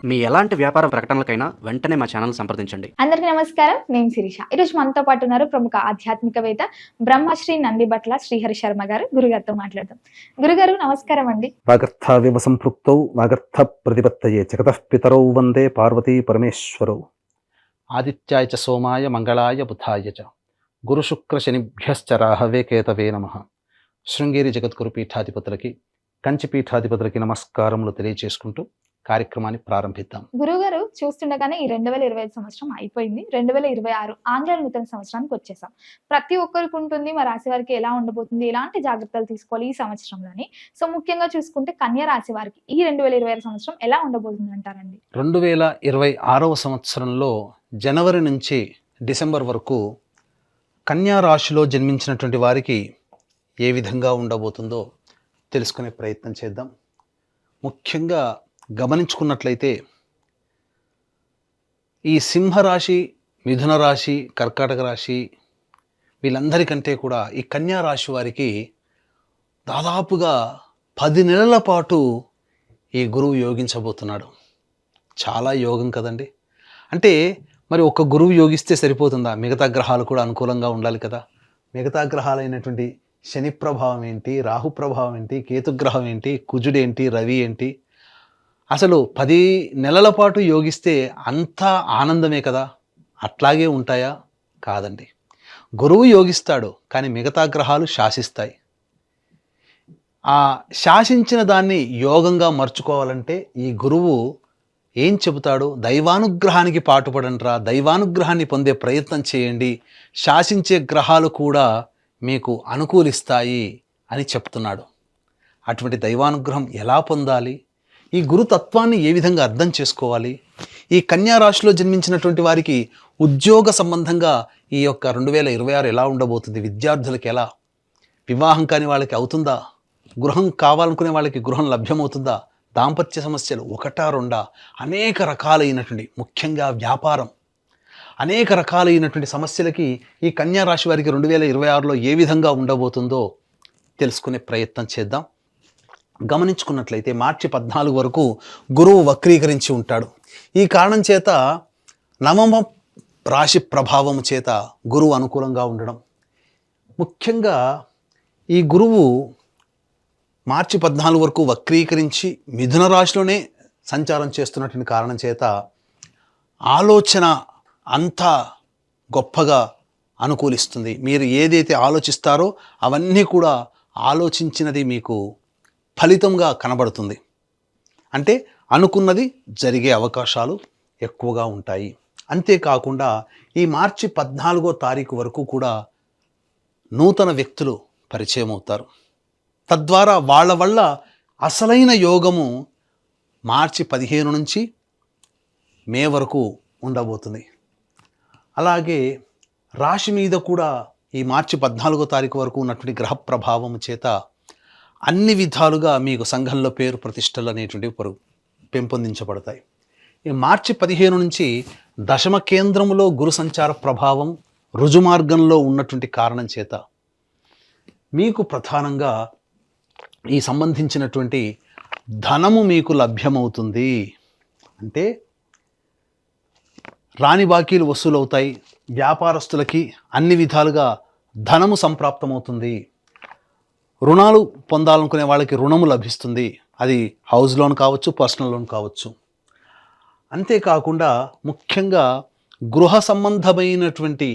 మీ ఎలాంటి వ్యాపార ప్రకటనలకైనా వెంటనే మా ఛానల్ సంప్రదించండి. అందరికీ నమస్కారం. నేను శిరీష. ఈరోజు మనతో పాటు ఉన్నారు ప్రముఖ ఆధ్యాత్మికవేత్త బ్రహ్మశ్రీ నందిబట్ల శ్రీహరి శర్మ గారు. గురుగారితో మాట్లాడదాం. గురుగారు నమస్కారం అండి. వాగర్థావివ సంపృక్తౌ వాగర్థ ప్రతిపత్తయే జగతః పితరౌ వందే పార్వతీ పరమేశ్వరౌ. ఆదిత్యాయ చ సోమాయ మంగళాయ బుధాయ చ గురు శుక్ర శనిభ్యశ్చ రాహవే కేతవే నమః. శృంగేరి జగద్గురు పీఠాధిపతులకి కంచి పీఠాధిపతులకి నమస్కారములు తెలియజేసుకుంటూ కార్యక్రమాన్ని ప్రారంభిద్దాం. గురుగారు చూస్తుండగానే ఈ 2025 సంవత్సరం అయిపోయింది. 2026 ఆంగ్ల నూతన సంవత్సరానికి వచ్చేసాం. ప్రతి ఒక్కరికి ఉంటుంది మా రాశి వారికి ఎలా ఉండబోతుంది, ఎలాంటి జాగ్రత్తలు తీసుకోవాలి ఈ సంవత్సరంలోని. సో ముఖ్యంగా చూసుకుంటే కన్యా రాశి వారికి ఈ 2026 సంవత్సరం ఎలా ఉండబోతుంది అంటారండి? 2026వ సంవత్సరంలో జనవరి నుంచి డిసెంబర్ వరకు కన్యా రాశిలో జన్మించినటువంటి వారికి ఏ విధంగా ఉండబోతుందో తెలుసుకునే ప్రయత్నం చేద్దాం. ముఖ్యంగా గమనించుకున్నట్లయితే ఈ సింహరాశి, మిథున రాశి, కర్కాటక రాశి వీళ్ళందరికంటే కూడా ఈ కన్యా రాశి వారికి దాదాపుగా 10 నెలల పాటు ఈ గురువు యోగించబోతున్నాడు. చాలా యోగం కదండి. అంటే మరి ఒక గురువు యోగిస్తే సరిపోతుందా? మిగతా గ్రహాలు కూడా అనుకూలంగా ఉండాలి కదా. మిగతా గ్రహాలైనటువంటి శని ప్రభావం ఏంటి, రాహు ప్రభావం ఏంటి, కేతుగ్రహం ఏంటి, కుజుడేంటి, రవి ఏంటి, అసలు 10 నెలల పాటు యోగిస్తే అంతా ఆనందమే కదా. అట్లాగే ఉంటాయా? కాదండి. గురువు యోగిస్తాడు, కానీ మిగతా గ్రహాలు శాసిస్తాయి. ఆ శాసించిన దాన్ని యోగంగా మర్చుకోవాలంటే ఈ గురువు ఏం చెబుతాడు? దైవానుగ్రహానికి పాటుపడండిరా, దైవానుగ్రహాన్ని పొందే ప్రయత్నం చేయండి, శాసించే గ్రహాలు కూడా మీకు అనుకూలిస్తాయి అని చెప్తున్నాడు. అటువంటి దైవానుగ్రహం ఎలా పొందాలి? ఈ గురుతత్వాన్ని ఏ విధంగా అర్థం చేసుకోవాలి? ఈ కన్యా రాశిలో జన్మించినటువంటి వారికి ఉద్యోగ సంబంధంగా ఈ యొక్క 2026 ఎలా ఉండబోతుంది? విద్యార్థులకి ఎలా? వివాహం కాని వాళ్ళకి అవుతుందా? గృహం కావాలనుకునే వాళ్ళకి గృహం లభ్యమవుతుందా? దాంపత్య సమస్యలు ఒకటా రెండా? అనేక రకాలైనటువంటి, ముఖ్యంగా వ్యాపారం, అనేక రకాలైనటువంటి సమస్యలకి ఈ కన్యా రాశి వారికి 2026లో ఏ విధంగా ఉండబోతుందో తెలుసుకునే ప్రయత్నం చేద్దాం. గమనించుకున్నట్లయితే మార్చి 14 వరకు గురువు వక్రీకరించి ఉంటాడు. ఈ కారణం చేత నవమ రాశి ప్రభావం చేత గురువు అనుకూలంగా ఉండడం, ముఖ్యంగా ఈ గురువు మార్చి 14 వరకు వక్రీకరించి మిథున రాశిలోనే సంచారం చేస్తున్నటువంటి కారణం చేత ఆలోచన అంతా గొప్పగా అనుకూలిస్తుంది. మీరు ఏదైతే ఆలోచిస్తారో అవన్నీ కూడా ఆలోచించినది మీకు ఫలితంగా కనబడుతుంది. అంటే అనుకున్నది జరిగే అవకాశాలు ఎక్కువగా ఉంటాయి. అంతేకాకుండా ఈ మార్చి 14వ తారీఖు వరకు కూడా నూతన వ్యక్తులు పరిచయం అవుతారు. తద్వారా వాళ్ళ వల్ల అసలైన యోగము మార్చి 15 నుంచి మే వరకు ఉండబోతుంది. అలాగే రాశి మీద కూడా ఈ మార్చి 14వ తారీఖు వరకు ఉన్నటువంటి గ్రహ ప్రభావం చేత అన్ని విధాలుగా మీకు సంఘంలో పేరు ప్రతిష్టలు అనేటువంటివి పెంపొందించబడతాయి. ఈ మార్చి 15 నుంచి దశమ కేంద్రములో గురు సంచార ప్రభావం రుజుమార్గంలో ఉన్నటువంటి కారణం చేత మీకు ప్రధానంగా ఈ సంబంధించినటువంటి ధనము మీకు లభ్యమవుతుంది. అంటే రాని బాకీలు వసూలవుతాయి. వ్యాపారస్తులకి అన్ని విధాలుగా ధనము సంప్రాప్తమవుతుంది. రుణాలు పొందాలనుకునే వాళ్ళకి రుణము లభిస్తుంది. అది హౌస్ లోన్ కావచ్చు, పర్సనల్ లోన్ కావచ్చు. అంతేకాకుండా ముఖ్యంగా గృహ సంబంధమైనటువంటి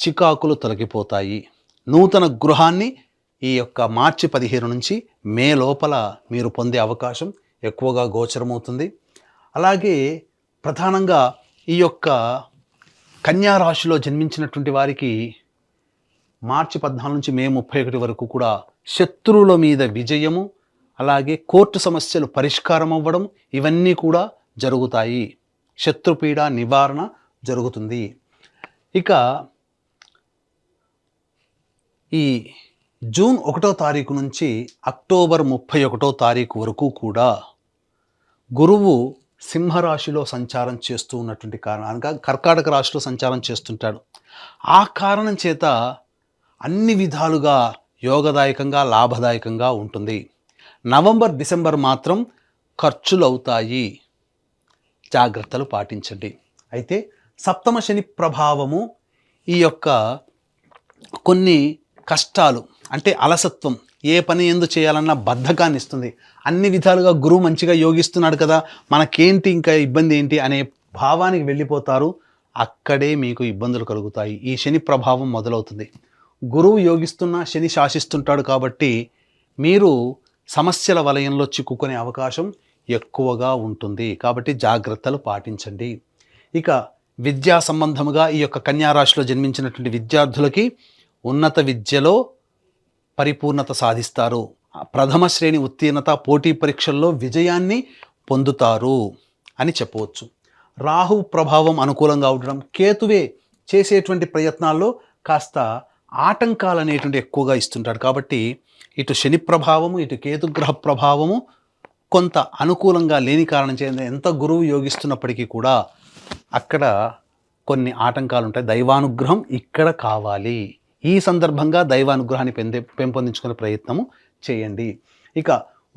చికాకులు తొలగిపోతాయి. నూతన గృహాన్ని ఈ యొక్క మార్చి 15 నుంచి మే లోపల మీరు పొందే అవకాశం ఎక్కువగా గోచరమవుతుంది. అలాగే ప్రధానంగా ఈ యొక్క కన్యా రాశిలో జన్మించినటువంటి వారికి మార్చి 14 నుంచి మే 31 వరకు కూడా శత్రువుల మీద విజయము, అలాగే కోర్టు సమస్యలు పరిష్కారం అవ్వడం, ఇవన్నీ కూడా జరుగుతాయి. శత్రుపీడ నివారణ జరుగుతుంది. ఇక ఈ జూన్ 1వ తారీఖు నుంచి అక్టోబర్ 31వ తారీఖు వరకు కూడా గురువు సింహరాశిలో సంచారం చేస్తూ ఉన్నటువంటి కారణంగా కర్కాటక రాశిలో సంచారం చేస్తుంటాడు. ఆ కారణం చేత అన్ని విధాలుగా యోగదాయకంగా, లాభదాయకంగా ఉంటుంది. నవంబర్, డిసెంబర్ మాత్రం ఖర్చులు అవుతాయి. జాగ్రత్తలు పాటించండి. అయితే సప్తమ శని ప్రభావము ఈ యొక్క కొన్ని కష్టాలు అంటే అలసత్వం, ఏ పని ఎందు చేయాలన్నా బద్ధకాన్ని ఇస్తుంది. అన్ని విధాలుగా గురువు మంచిగా యోగిస్తున్నాడు కదా, మనకేంటి ఇంకా ఇబ్బంది ఏంటి అనే భావానికి వెళ్ళిపోతారు. అక్కడే మీకు ఇబ్బందులు కలుగుతాయి. ఈ శని ప్రభావం మొదలవుతుంది. గురువు యోగిస్తున్నా శని శాసిస్తుంటాడు కాబట్టి మీరు సమస్యల వలయంలో చిక్కుకునే అవకాశం ఎక్కువగా ఉంటుంది. కాబట్టి జాగ్రత్తలు పాటించండి. ఇక విద్యా సంబంధముగా ఈ యొక్క కన్యా రాశిలో జన్మించినటువంటి విద్యార్థులకి ఉన్నత విద్యలో పరిపూర్ణత సాధిస్తారు. ప్రథమ శ్రేణి ఉత్తీర్ణత, పోటీ పరీక్షల్లో విజయాన్ని పొందుతారు అని చెప్పవచ్చు. రాహు ప్రభావం అనుకూలంగా ఉండడం, కేతువే చేసేటువంటి ప్రయత్నాల్లో కాస్త ఆటంకాలు అనేటువంటి ఎక్కువగా ఇస్తుంటాడు. కాబట్టి ఇటు శని ప్రభావము, ఇటు కేతుగ్రహ ప్రభావము కొంత అనుకూలంగా లేని కారణం చేత ఎంత గురువు యోగిస్తున్నప్పటికీ కూడా అక్కడ కొన్ని ఆటంకాలు ఉంటాయి. దైవానుగ్రహం ఇక్కడ కావాలి. ఈ సందర్భంగా దైవానుగ్రహాన్ని పెంపొందించుకునే ప్రయత్నము చేయండి. ఇక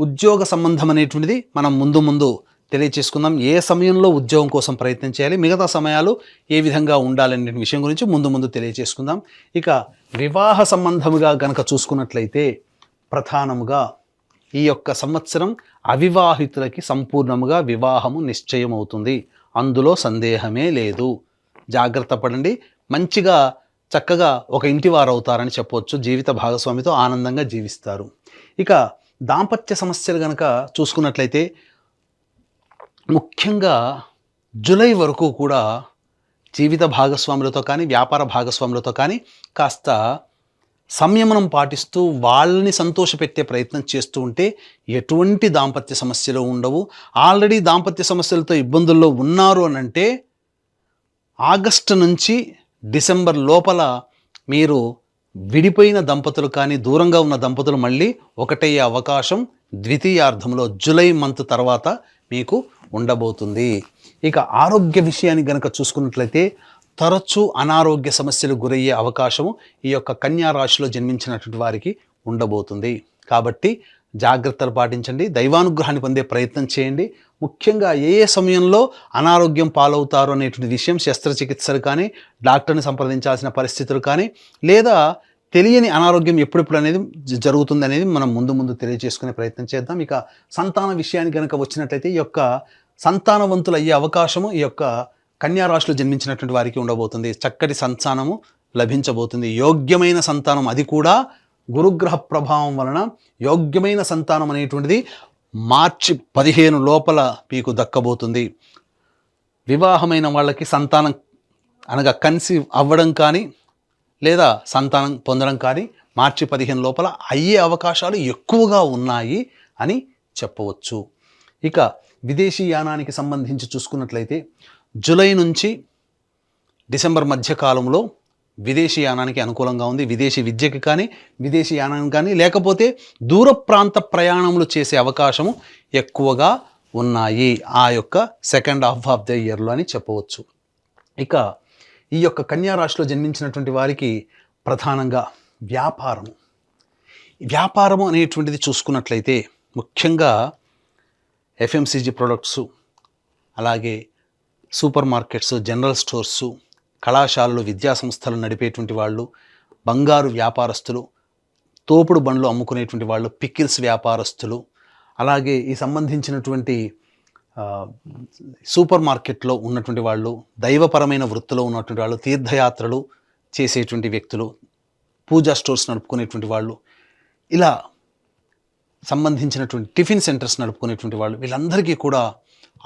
ఉద్యోగ సంబంధం అనేటువంటిది మనం ముందు తెలియచేసుకుందాం. ఏ సమయంలో ఉద్యోగం కోసం ప్రయత్నం చేయాలి, మిగతా సమయాలు ఏ విధంగా ఉండాలనే విషయం గురించి ముందు తెలియచేసుకుందాం. ఇక వివాహ సంబంధముగా గనక చూసుకున్నట్లయితే ప్రధానముగా ఈ యొక్క సంవత్సరం అవివాహితులకి సంపూర్ణముగా వివాహము నిశ్చయం అవుతుంది. అందులో సందేహమే లేదు. జాగ్రత్త పడండి. మంచిగా చక్కగా ఒక ఇంటి వారు అవుతారని చెప్పవచ్చు. జీవిత భాగస్వామితో ఆనందంగా జీవిస్తారు. ఇక దాంపత్య సమస్యలు కనుక చూసుకున్నట్లయితే ముఖ్యంగా జూలై వరకు కూడా జీవిత భాగస్వాములతో కానీ వ్యాపార భాగస్వాములతో కానీ కాస్త సంయమనం పాటిస్తూ వాళ్ళని సంతోషపెట్టే ప్రయత్నం చేస్తూ ఉంటే ఎటువంటి దాంపత్య సమస్యలు ఉండవు. ఆల్రెడీ దాంపత్య సమస్యలతో ఇబ్బందుల్లో ఉన్నారు అని అంటే ఆగస్టు నుంచి డిసెంబర్ లోపల మీరు విడిపోయిన దంపతులు కానీ దూరంగా ఉన్న దంపతులు మళ్ళీ ఒకటయ్యే అవకాశం ద్వితీయార్థంలో జూలై మంత్ తర్వాత మీకు ఉండబోతుంది. ఇక ఆరోగ్య విషయాన్ని గనక చూసుకున్నట్లయితే తరచూ అనారోగ్య సమస్యలు గురయ్యే అవకాశము ఈ యొక్క కన్యా రాశిలో జన్మించినటువంటి వారికి ఉండబోతుంది. కాబట్టి జాగ్రత్తలు పాటించండి. దైవానుగ్రహాన్ని పొందే ప్రయత్నం చేయండి. ముఖ్యంగా ఏ సమయంలో అనారోగ్యం పాలవుతారు అనేటువంటి విషయం శస్త్రచికిత్సలు కానీ డాక్టర్ని సంప్రదించాల్సిన పరిస్థితులు కానీ లేదా తెలియని అనారోగ్యం ఎప్పుడెప్పుడు అనేది జరుగుతుంది అనేది మనం ముందు తెలియజేసుకునే ప్రయత్నం చేద్దాం. ఇక సంతాన విషయానికి కనుక వచ్చినట్లయితే ఈ యొక్క సంతానవంతులు అయ్యే అవకాశము ఈ యొక్క కన్యా రాశిలో జన్మించినటువంటి వారికి ఉండబోతుంది. చక్కటి సంతానము లభించబోతుంది. యోగ్యమైన సంతానం, అది కూడా గురుగ్రహ ప్రభావం వలన యోగ్యమైన సంతానం అనేటువంటిది మార్చి 15 లోపల మీకు దక్కబోతుంది. వివాహమైన వాళ్ళకి సంతానం అనగా కన్సీవ్ అవ్వడం కానీ లేదా సంతానం పొందడం కానీ మార్చి 15 లోపల అయ్యే అవకాశాలు ఎక్కువగా ఉన్నాయి అని చెప్పవచ్చు. ఇక విదేశీ యానానికి సంబంధించి చూసుకున్నట్లయితే జూలై నుంచి డిసెంబర్ మధ్య కాలంలో విదేశీ యానానికి అనుకూలంగా ఉంది. విదేశీ విద్యకి కానీ విదేశీ యానానికి కానీ లేకపోతే దూర ప్రాంత ప్రయాణములు చేసే అవకాశము ఎక్కువగా ఉన్నాయి ఆ యొక్క సెకండ్ హాఫ్ ఆఫ్ ద ఇయర్లో అని చెప్పవచ్చు. ఇక ఈ యొక్క కన్యా రాశిలో జన్మించినటువంటి వారికి ప్రధానంగా వ్యాపారము అనేటువంటిది చూసుకున్నట్లయితే ముఖ్యంగా ఎఫ్ఎంసీజీ ప్రొడక్ట్సు, అలాగే సూపర్ మార్కెట్స్, జనరల్ స్టోర్సు, కళాశాలలు, విద్యాసంస్థలు నడిపేటువంటి వాళ్ళు, బంగారు వ్యాపారస్తులు, తోపుడు బండ్లు అమ్ముకునేటువంటి వాళ్ళు, పికిల్స్ వ్యాపారస్తులు, అలాగే ఈ సంబంధించినటువంటి సూపర్ మార్కెట్లో ఉన్నటువంటి వాళ్ళు, దైవపరమైన వృత్తిలో ఉన్నటువంటి వాళ్ళు, తీర్థయాత్రలు చేసేటువంటి వ్యక్తులు, పూజా స్టోర్స్ నడుపుకునేటువంటి వాళ్ళు, ఇలా సంబంధించినటువంటి టిఫిన్ సెంటర్స్ నడుపుకునేటువంటి వాళ్ళు, వీళ్ళందరికీ కూడా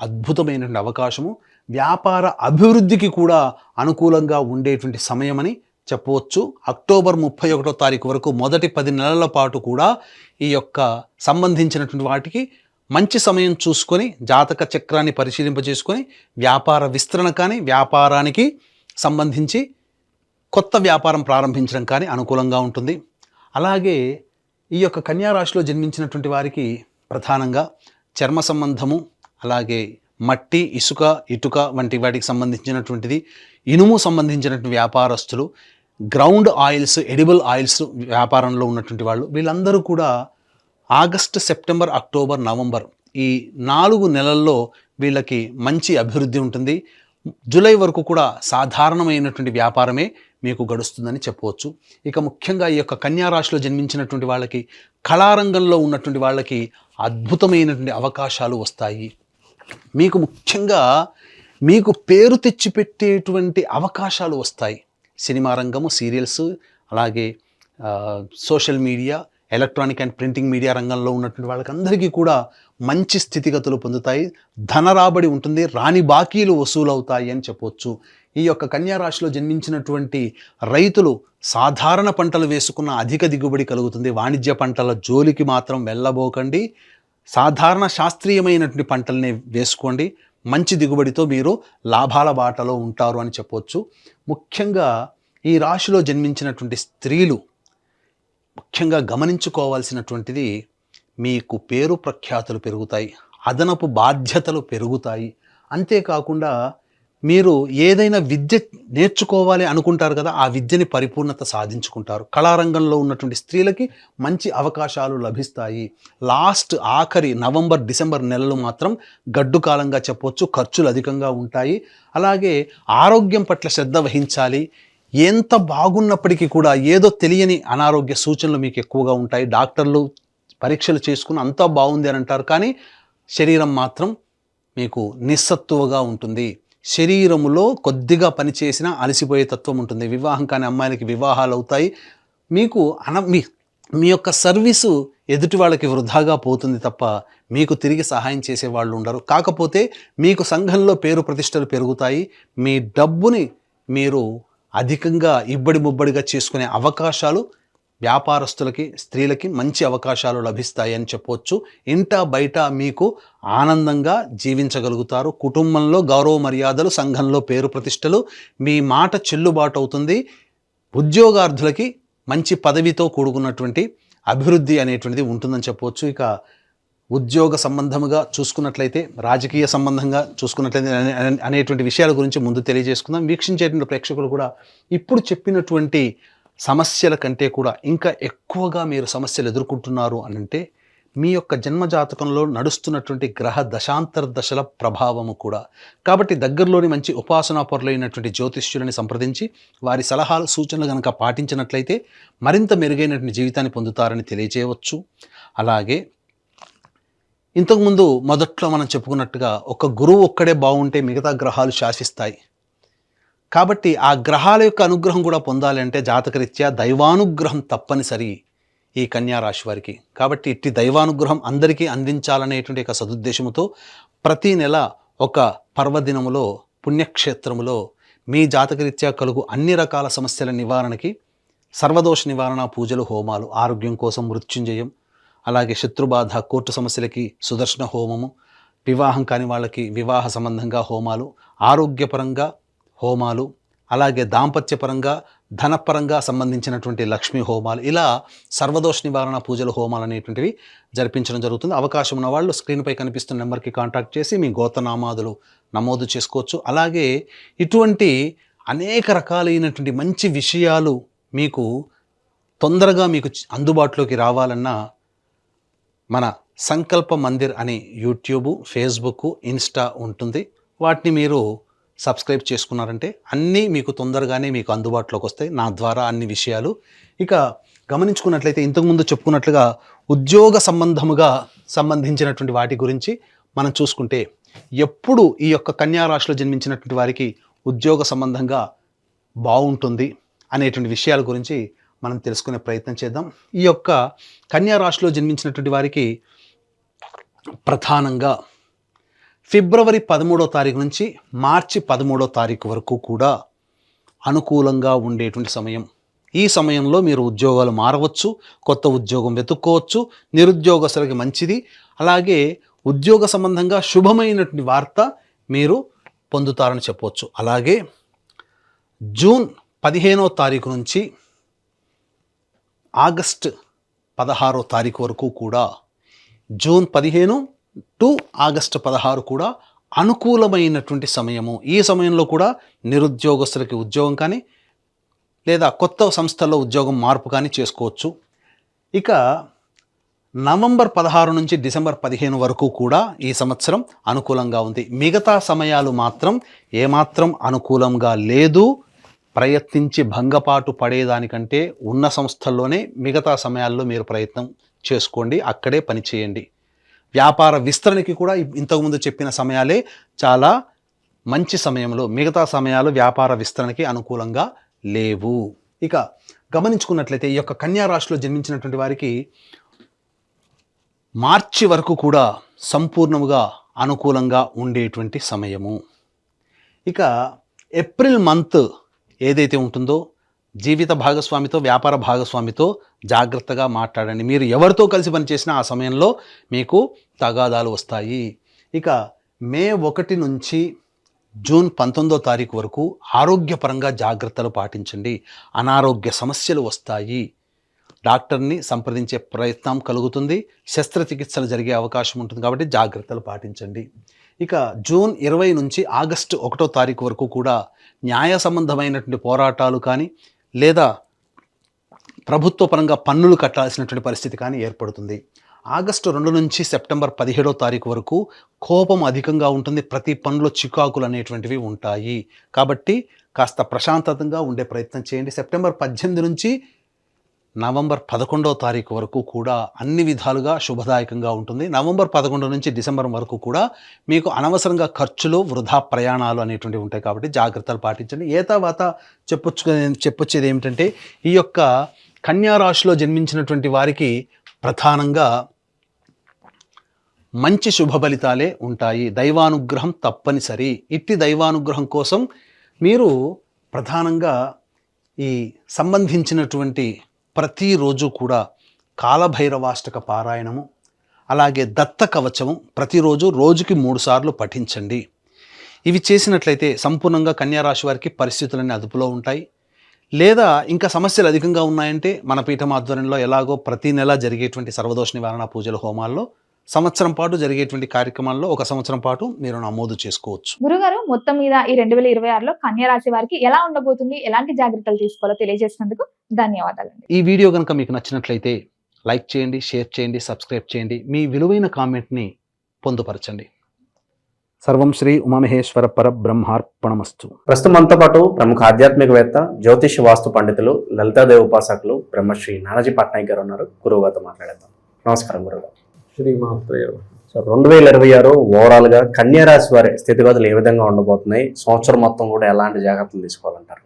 అద్భుతమైనటువంటి అవకాశము, వ్యాపార అభివృద్ధికి కూడా అనుకూలంగా ఉండేటువంటి సమయమని చెప్పవచ్చు. అక్టోబర్ 31వ తారీఖు వరకు మొదటి 10 నెలల పాటు కూడా ఈ యొక్క సంబంధించినటువంటి వాటికి మంచి సమయం చూసుకొని జాతక చక్రాన్ని పరిశీలింపజేసుకొని వ్యాపార విస్తరణ కానీ వ్యాపారానికి సంబంధించి కొత్త వ్యాపారం ప్రారంభించడం కానీ అనుకూలంగా ఉంటుంది. అలాగే ఈ యొక్క కన్యా రాశిలో జన్మించినటువంటి వారికి ప్రధానంగా చర్మ సంబంధము, అలాగే మట్టి, ఇసుక, ఇటుక వంటి వాటికి సంబంధించినటువంటిది, ఇనుము సంబంధించినటువంటి వ్యాపారస్తులు, గ్రౌండ్ ఆయిల్స్, ఎడిబుల్ ఆయిల్స్ వ్యాపారంలో ఉన్నటువంటి వాళ్ళు, వీళ్ళందరూ కూడా ఆగస్టు, సెప్టెంబర్, అక్టోబర్, నవంబర్ ఈ 4 నెలల్లో వీళ్ళకి మంచి అభివృద్ధి ఉంటుంది. జూలై వరకు కూడా సాధారణమైనటువంటి వ్యాపారమే మీకు గడుస్తుందని చెప్పవచ్చు. ఇక ముఖ్యంగా ఈ యొక్క కన్యా రాశిలో జన్మించినటువంటి వాళ్ళకి, కళారంగంలో ఉన్నటువంటి వాళ్ళకి అద్భుతమైనటువంటి అవకాశాలు వస్తాయి. మీకు ముఖ్యంగా మీకు పేరు తెచ్చిపెట్టేటువంటి అవకాశాలు వస్తాయి. సినిమా రంగము, సీరియల్స్, అలాగే social media, electronic and printing media రంగంలో ఉన్నటువంటి వాళ్ళకందరికీ కూడా మంచి స్థితిగతులు పొందుతాయి. ధన రాబడి ఉంటుంది, రాని బాకీలు వసూలవుతాయి అని చెప్పవచ్చు. ఈ యొక్క కన్యా రాశిలో జన్మించినటువంటి రైతులు సాధారణ పంటలు వేసుకున్న అధిక దిగుబడి కలుగుతుంది. వాణిజ్య పంటల జోలికి మాత్రం వెళ్ళబోకండి. సాధారణ శాస్త్రీయమైనటువంటి పంటల్ని వేసుకోండి. మంచి దిగుబడితో మీరు లాభాల బాటలో ఉంటారు అని చెప్పవచ్చు. ముఖ్యంగా ఈ రాశిలో జన్మించినటువంటి స్త్రీలు ముఖ్యంగా గమనించుకోవాల్సినటువంటిది, మీకు పేరు ప్రఖ్యాతులు పెరుగుతాయి, అదనపు బాధ్యతలు పెరుగుతాయి. అంతేకాకుండా మీరు ఏదైనా విద్య నేర్చుకోవాలి అనుకుంటారు కదా, ఆ విద్యని పరిపూర్ణత సాధించుకుంటారు. కళారంగంలో ఉన్నటువంటి స్త్రీలకి మంచి అవకాశాలు లభిస్తాయి. ఆఖరి నవంబర్, డిసెంబర్ నెలలు మాత్రం గడ్డు కాలంగా చెప్పవచ్చు. ఖర్చులు అధికంగా ఉంటాయి. అలాగే ఆరోగ్యం పట్ల శ్రద్ధ వహించాలి. ఎంత బాగున్నప్పటికీ కూడా ఏదో తెలియని అనారోగ్య సూచనలు మీకు ఎక్కువగా ఉంటాయి. డాక్టర్లు పరీక్షలు చేసుకుని అంతా బాగుంది అని అంటారు, కానీ శరీరం మాత్రం మీకు నిస్సత్తువగా ఉంటుంది. శరీరములో కొద్దిగా పనిచేసినా అలసిపోయే తత్వం ఉంటుంది. వివాహం కాని అమ్మాయిలకి వివాహాలు అవుతాయి. మీకు మీ యొక్క సర్వీసు ఎదుటి వాళ్ళకి వృధాగా పోతుంది తప్ప మీకు తిరిగి సహాయం చేసే వాళ్ళు ఉండరు. కాకపోతే మీకు సంఘంలో పేరు ప్రతిష్టలు పెరుగుతాయి. మీ డబ్బుని మీరు అధికంగా ఇబ్బడి ముబ్బడిగా చేసుకునే అవకాశాలు వ్యాపారస్తులకి, స్త్రీలకి మంచి అవకాశాలు లభిస్తాయి అని చెప్పవచ్చు. ఇంట బయట మీకు ఆనందంగా జీవించగలుగుతారు. కుటుంబంలో గౌరవ మర్యాదలు, సంఘంలో పేరు ప్రతిష్టలు, మీ మాట చెల్లుబాటు అవుతుంది. ఉద్యోగార్థులకి మంచి పదవితో కూడుకున్నటువంటి అభివృద్ధి అనేటువంటిది ఉంటుందని చెప్పవచ్చు. ఇక ఉద్యోగ సంబంధముగా చూసుకున్నట్లయితే, రాజకీయ సంబంధంగా చూసుకున్నట్లయితే అనేటువంటి విషయాల గురించి ముందు తెలియజేసుకుందాం. వీక్షించేటువంటి ప్రేక్షకులు కూడా ఇప్పుడు చెప్పినటువంటి సమస్యల కంటే కూడా ఇంకా ఎక్కువగా మీరు సమస్యలు ఎదుర్కొంటున్నారు అని అంటే మీ యొక్క జన్మజాతకంలో నడుస్తున్నటువంటి గ్రహ దశాంతర దశల ప్రభావము కూడా. కాబట్టి దగ్గరలోని మంచి ఉపాసనా పరులైనటువంటి జ్యోతిష్యులని సంప్రదించి వారి సలహాలు, సూచనలు కనుక పాటించినట్లయితే మరింత మెరుగైనటువంటి జీవితాన్ని పొందుతారని తెలియజేయవచ్చు. అలాగే ఇంతకుముందు మొదట్లో మనం చెప్పుకున్నట్టుగా ఒక గురువు ఒక్కడే బాగుంటే మిగతా గ్రహాలు శాసిస్తాయి. కాబట్టి ఆ గ్రహాల యొక్క అనుగ్రహం కూడా పొందాలి అంటే జాతకరీత్యా దైవానుగ్రహం తప్పనిసరి ఈ కన్యా రాశి వారికి. కాబట్టి ఇట్టి దైవానుగ్రహం అందరికీ అందించాలనేటువంటి ఒక సదుద్దేశంతో ప్రతి నెల ఒక పర్వదినములో, పుణ్యక్షేత్రములో మీ జాతకరీత్యా కలుగు అన్ని రకాల సమస్యల నివారణకి సర్వదోష నివారణ పూజలు, హోమాలు, ఆరోగ్యం కోసం మృత్యుంజయం, అలాగే శత్రుబాధ, కోర్టు సమస్యలకి సుదర్శన హోమము, వివాహం కాని వాళ్ళకి వివాహ సంబంధంగా హోమాలు, ఆరోగ్యపరంగా హోమాలు, అలాగే దాంపత్యపరంగా, ధనపరంగా సంబంధించినటువంటి లక్ష్మీ హోమాలు, ఇలా సర్వదోష నివారణ పూజలు, హోమాలు అనేటువంటివి జరిపించడం జరుగుతుంది. అవకాశం ఉన్న వాళ్ళు స్క్రీన్పై కనిపిస్తున్న నెంబర్కి కాంటాక్ట్ చేసి మీ గోత్రనామాదులు నమోదు చేసుకోవచ్చు. అలాగే ఇటువంటి అనేక రకాలైనటువంటి మంచి విషయాలు మీకు తొందరగా మీకు అందుబాటులోకి రావాలన్నా మన సంకల్ప మందిర్ అనే యూట్యూబ్, ఫేస్బుక్, ఇన్స్టా ఉంటుంది. వాటిని మీరు సబ్స్క్రైబ్ చేసుకున్నారంటే అన్నీ మీకు తొందరగానే మీకు అందుబాటులోకి వస్తాయి, నా ద్వారా అన్ని విషయాలు. ఇక గమనించుకున్నట్లయితే ఇంతకుముందు చెప్పుకున్నట్లుగా ఉద్యోగ సంబంధించినటువంటి వాటి గురించి మనం చూసుకుంటే, ఎప్పుడు ఈ యొక్క కన్యా రాశిలో జన్మించినటువంటి వారికి ఉద్యోగ సంబంధంగా బాగుంటుంది అనేటువంటి విషయాల గురించి మనం తెలుసుకునే ప్రయత్నం చేద్దాం. ఈ యొక్క కన్యా రాశిలో జన్మించినటువంటి వారికి ప్రధానంగా ఫిబ్రవరి 13వ తారీఖు నుంచి మార్చి 13వ తారీఖు వరకు కూడా అనుకూలంగా ఉండేటువంటి సమయం. ఈ సమయంలో మీరు ఉద్యోగాలు మారవచ్చు, కొత్త ఉద్యోగం వెతుక్కోవచ్చు, నిరుద్యోగస్తులకి మంచిది. అలాగే ఉద్యోగ సంబంధంగా శుభమైనటువంటి వార్త మీరు పొందుతారని చెప్పవచ్చు. అలాగే జూన్ 15వ తారీఖు నుంచి ఆగస్టు 16వ తారీఖు వరకు కూడా, జూన్ 15 టు ఆగస్టు 16 కూడా అనుకూలమైనటువంటి సమయము. ఈ సమయంలో కూడా నిరుద్యోగస్తులకి ఉద్యోగం కానీ లేదా కొత్త సంస్థల్లో ఉద్యోగం మార్పు కానీ చేసుకోవచ్చు. ఇక నవంబర్ 16 నుంచి డిసెంబర్ 15 వరకు కూడా ఈ సంవత్సరం అనుకూలంగా ఉంది. మిగతా సమయాలు మాత్రం ఏమాత్రం అనుకూలంగా లేదు. ప్రయత్నించి భంగపాటు పడేదానికంటే ఉన్న సంస్థల్లోనే మిగతా సమయాల్లో మీరు ప్రయత్నం చేసుకోండి, అక్కడే పని చేయండి. వ్యాపార విస్తరణకి కూడా ఇంతకుముందు చెప్పిన సమయాలే చాలా మంచి సమయంలో, మిగతా సమయాలు వ్యాపార విస్తరణకి అనుకూలంగా లేవు. ఇక గమనించుకున్నట్లయితే ఈ యొక్క కన్యా రాశిలో జన్మించినటువంటి వారికి మార్చి వరకు కూడా సంపూర్ణముగా అనుకూలంగా ఉండేటువంటి సమయము. ఇక ఏప్రిల్ మంత్ ఏదైతే ఉంటుందో జీవిత భాగస్వామితో, వ్యాపార భాగస్వామితో జాగ్రత్తగా మాట్లాడండి. మీరు ఎవరితో కలిసి పనిచేసినా ఆ సమయంలో మీకు తగాదాలు వస్తాయి. ఇక మే 1 నుంచి జూన్ 19వ తారీఖు వరకు ఆరోగ్యపరంగా జాగ్రత్తలు పాటించండి. అనారోగ్య సమస్యలు వస్తాయి. డాక్టర్ని సంప్రదించే ప్రయత్నం కలుగుతుంది. శస్త్రచికిత్సలు జరిగే అవకాశం ఉంటుంది కాబట్టి జాగ్రత్తలు పాటించండి. ఇక జూన్ 20 నుంచి ఆగస్టు 1వ తారీఖు వరకు కూడా న్యాయ సంబంధమైనటువంటి పోరాటాలు కానీ లేదా ప్రభుత్వ పరంగా పన్నులు కట్టాల్సినటువంటి పరిస్థితి కానీ ఏర్పడుతుంది. ఆగస్టు 2 నుంచి సెప్టెంబర్ 17వ తారీఖు వరకు కోపం అధికంగా ఉంటుంది. ప్రతి పనిలో చికాకులు అనేటువంటివి ఉంటాయి. కాబట్టి కాస్త ప్రశాంతంగా ఉండే ప్రయత్నం చేయండి. సెప్టెంబర్ 18 నుంచి నవంబర్ 11వ తారీఖు వరకు కూడా అన్ని విధాలుగా శుభదాయకంగా ఉంటుంది. నవంబర్ 11 నుంచి డిసెంబర్ వరకు కూడా మీకు అనవసరంగా ఖర్చులు, వృధా ప్రయాణాలు అనేటువంటివి ఉంటాయి కాబట్టి జాగ్రత్తలు పాటించండి. తర్వాత చెప్పొచ్చేది ఏమిటంటే ఈ యొక్క కన్యా రాశిలో జన్మించినటువంటి వారికి ప్రధానంగా మంచి శుభ ఫలితాలే ఉంటాయి. దైవానుగ్రహం తప్పనిసరి. ఇట్టి దైవానుగ్రహం కోసం మీరు ప్రధానంగా ఈ సంబంధించినటువంటి ప్రతిరోజు కూడా కాలభైరవాష్టక పారాయణము, అలాగే దత్త కవచము ప్రతిరోజు రోజుకి 3 సార్లు పఠించండి. ఇవి చేసినట్లయితే సంపూర్ణంగా కన్యారాశి వారికి పరిస్థితులన్నీ అదుపులో ఉంటాయి. లేదా ఇంకా సమస్యలు అధికంగా ఉన్నాయంటే మన పీఠం ఆధ్వర్యంలో ఎలాగో ప్రతి నెల జరిగేటువంటి సర్వదోష నివారణ పూజల హోమాల్లో సంవత్సరం పాటు జరిగేటువంటి కార్యక్రమాల్లో 1 సంవత్సరం పాటు మీరు నమోదు చేసుకోవచ్చు. గురుగారు, మొత్తం మీద ఈ 2026లో కన్యా రాశి వారికి ఎలా ఉండబోతుంది, ఎలాంటి జాగ్రత్తలు తీసుకోవాలో తెలియజేసినందుకు ధన్యవాదాలండి. ఈ వీడియో కనుక మీకు నచ్చినట్లయితే లైక్ చేయండి, షేర్ చేయండి, సబ్స్క్రైబ్ చేయండి. మీ విలువైన కామెంట్ని పొందుపరచండి. సర్వం శ్రీ ఉమామహేశ్వర పరబ్రహ్మార్పణమస్తు. ప్రస్తుతం మనతో పాటు ప్రముఖ ఆధ్యాత్మికవేత్త, జ్యోతిష వాస్తు పండితులు, లలితాదేవి ఉపాసకులు బ్రహ్మశ్రీ నానాజీ పట్నాయక్ గారు ఉన్నారు. గురువుగారితో మాట్లాడేద్దాం. నమస్కారం గురుగారు. శ్రీమాత్రేయ. సో 2026 ఓవరాల్ గా కన్యా రాశి వారి స్థితిగతులు ఏ విధంగా ఉండబోతున్నాయి, సంవత్సరం మొత్తం కూడా ఎలాంటి జాగ్రత్తలు తీసుకోవాలంటారు?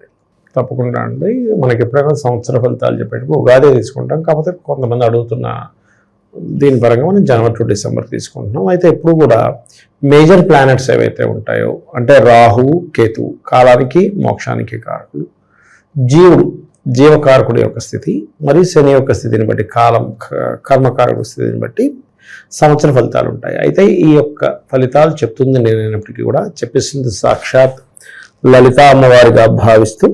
తప్పకుండా అండి. మనకి ఎప్పుడైనా సంవత్సర ఫలితాలు చెప్పేటప్పుడు ఉగాది తీసుకుంటాం. కాకపోతే కొంతమంది అడుగుతున్న దీని పరంగా మనం జనవరి టు డిసెంబర్ తీసుకుంటున్నాం. అయితే ఎప్పుడు కూడా మేజర్ ప్లానెట్స్ ఏవైతే ఉంటాయో, అంటే రాహువు, కేతువు కాలానికి, మోక్షానికి కారకులు, జీవకారకుడి యొక్క స్థితి, మరియు శని యొక్క స్థితిని బట్టి, కర్మకారకుడి స్థితిని బట్టి సంవత్సర ఫలితాలు ఉంటాయి. అయితే ఈ యొక్క ఫలితాలు చెప్తుంది నేనైనప్పటికీ కూడా చెప్పేసింది సాక్షాత్ లలిత అమ్మవారిగా భావిస్తూ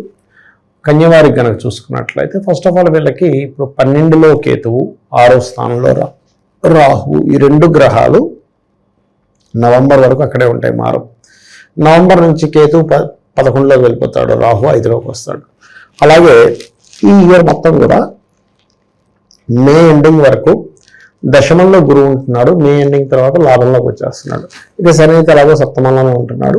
కన్యవారికి కనుక చూసుకున్నట్లయితే ఫస్ట్ ఆఫ్ ఆల్ వీళ్ళకి ఇప్పుడు 12లో కేతువు, 6వ స్థానంలో రాహు, ఈ 2 గ్రహాలు నవంబర్ వరకు అక్కడే ఉంటాయి, మారు. నవంబర్ నుంచి కేతువు 11లోకి వెళ్ళిపోతాడు, రాహు 5లోకి వస్తాడు. అలాగే ఈ ఇయర్ మొత్తం కూడా మే ఎండింగ్ వరకు దశమంలో గురువు ఉంటున్నాడు. మే ఎండింగ్ తర్వాత లాభంలోకి వచ్చేస్తున్నాడు. ఇక శని అయితే అలాగో సప్తమంలోనే ఉంటున్నాడు.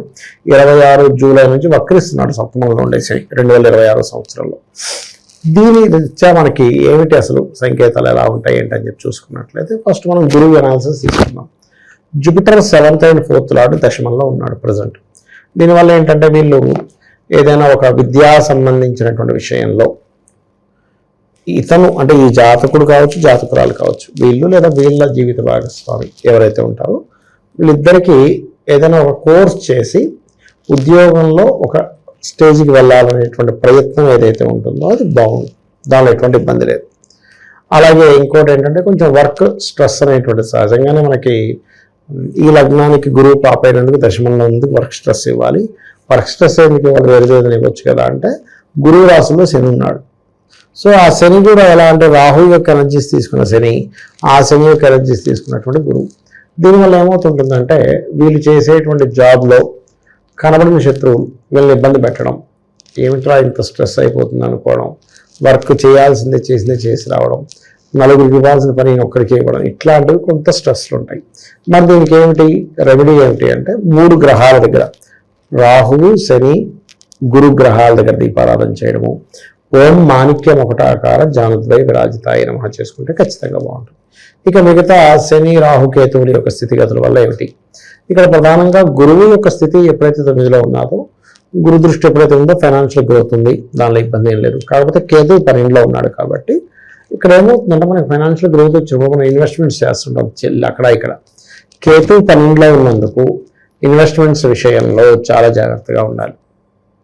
26 జూలై నుంచి వక్రిస్తున్నాడు సప్తమంలో ఉండే శని 2026 సంవత్సరంలో. దీని రీత్యా మనకి ఏమిటి అసలు సంకేతాలు ఎలా ఉంటాయి ఏంటని చెప్పి చూసుకున్నట్లయితే ఫస్ట్ మనం గురువు అనాలిసిస్ తీసుకుందాం. Jupiter 7th and 4th lord దశమంలో ఉన్నాడు ప్రజెంట్. దీనివల్ల ఏంటంటే వీళ్ళు ఏదైనా ఒక విద్యా సంబంధించినటువంటి విషయంలో ఇతను అంటే ఈ జాతకుడు కావచ్చు, జాతకురాలు కావచ్చు, వీళ్ళు లేదా వీళ్ళ జీవిత భాగస్వామి ఎవరైతే ఉంటారో వీళ్ళిద్దరికీ ఏదైనా ఒక కోర్స్ చేసి ఉద్యోగంలో ఒక స్టేజ్కి వెళ్ళాలనేటువంటి ప్రయత్నం ఏదైతే ఉంటుందో అది బాగుంది, దానిలో ఎటువంటి ఇబ్బంది లేదు. అలాగే ఇంకోటి ఏంటంటే కొంచెం వర్క్ స్ట్రెస్ అనేటువంటి సహజంగానే మనకి ఈ లగ్నానికి గురువు పాప అయినందుకు దశమంలో ఉంది, వర్క్ స్ట్రెస్ ఇవ్వాలి. వర్క్ స్ట్రెస్ ఎందుకు ఇవ్వాలి, వేరేదేదని ఇవ్వచ్చు కదా అంటే గురువు రాశిలో శని ఉన్నాడు. సో ఆ శని కూడా ఎలా అంటే రాహు యొక్క ఎనర్జీస్ తీసుకున్న శని, ఆ శని యొక్క ఎనర్జీస్ తీసుకున్నటువంటి గురువు. దీనివల్ల ఏమవుతుంటుందంటే వీళ్ళు చేసేటువంటి జాబ్లో కనబడిన శత్రువులు వీళ్ళని ఇబ్బంది పెట్టడం, ఏమిట్రా ఇంత స్ట్రెస్ అయిపోతుంది అనుకోవడం, వర్క్ చేయాల్సిందే చేసి రావడం, నలుగురికి ఇవ్వాల్సిన పని ఒక్కడికి ఇవ్వడం, ఇట్లాంటివి కొంత స్ట్రెస్లు ఉంటాయి. మరి దీనికి ఏమిటి రెమెడీ ఏమిటి అంటే 3 గ్రహాల దగ్గర రాహువు, శని, గురు గ్రహాల దగ్గర దీపారాధన చేయడము, ఓం మాణిక్యం ఒకటాకార జానుద్వై విరాజితాయ నమః చేసుకుంటే ఖచ్చితంగా బాగుంటుంది. ఇక మిగతా శని, రాహు, కేతువుల యొక్క స్థితిగతుల వల్ల ఏమిటి, ఇక్కడ ప్రధానంగా గురువు యొక్క స్థితి ఎప్పుడైతే 9లో ఉన్నారో, గురు దృష్టి ఎప్పుడైతే ఉందో ఫైనాన్షియల్ గ్రోత్ ఉంది, దానిలో ఇబ్బంది ఏం లేదు. కాకపోతే కేతు 12లో ఉన్నాడు కాబట్టి ఇక్కడ ఏమవుతుందంటే మనకి ఫైనాన్షియల్ గ్రోత్ వచ్చినప్పుడు మనం ఇన్వెస్ట్మెంట్స్ చేస్తుంటాం అక్కడ ఇక్కడ. కేతు 12లో ఉన్నందుకు ఇన్వెస్ట్మెంట్స్ విషయంలో చాలా జాగ్రత్తగా ఉండాలి,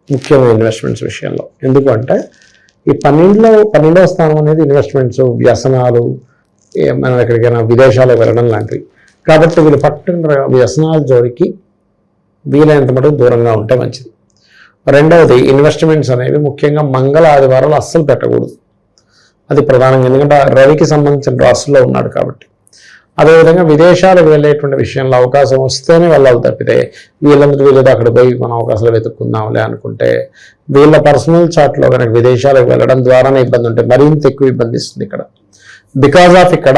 ముఖ్యమైన ఇన్వెస్ట్మెంట్స్ విషయంలో. ఎందుకంటే ఈ 12వ స్థానం అనేది ఇన్వెస్ట్మెంట్స్, వ్యసనాలు, మనం ఎక్కడికైనా విదేశాలకు వెళ్ళడం లాంటివి. కాబట్టి వీళ్ళు పట్టుకున్న వ్యసనాల జోలికి వీలైనంత మటుకు దూరంగా ఉంటే మంచిది. రెండవది ఇన్వెస్ట్మెంట్స్ అనేవి ముఖ్యంగా మంగళ ఆదివారాలు అస్సలు పెట్టకూడదు, అది ప్రధానంగా. ఎందుకంటే రవికి సంబంధించిన రాశుల్లో ఉన్నాడు కాబట్టి. అదేవిధంగా విదేశాలకు వెళ్ళేటువంటి విషయంలో అవకాశం వస్తేనే వెళ్ళాలి తప్పితే వీళ్ళందరూ వీళ్ళేదో అక్కడ పోయి మన అవకాశాలు వెతుక్కుందాంలే అనుకుంటే వీళ్ళ పర్సనల్ చార్ట్లో కనుక విదేశాలకు వెళ్ళడం ద్వారానే ఇబ్బంది ఉంటే మరింత ఎక్కువ ఇబ్బంది ఇస్తుంది ఇక్కడ. బికాజ్ ఆఫ్ ఇక్కడ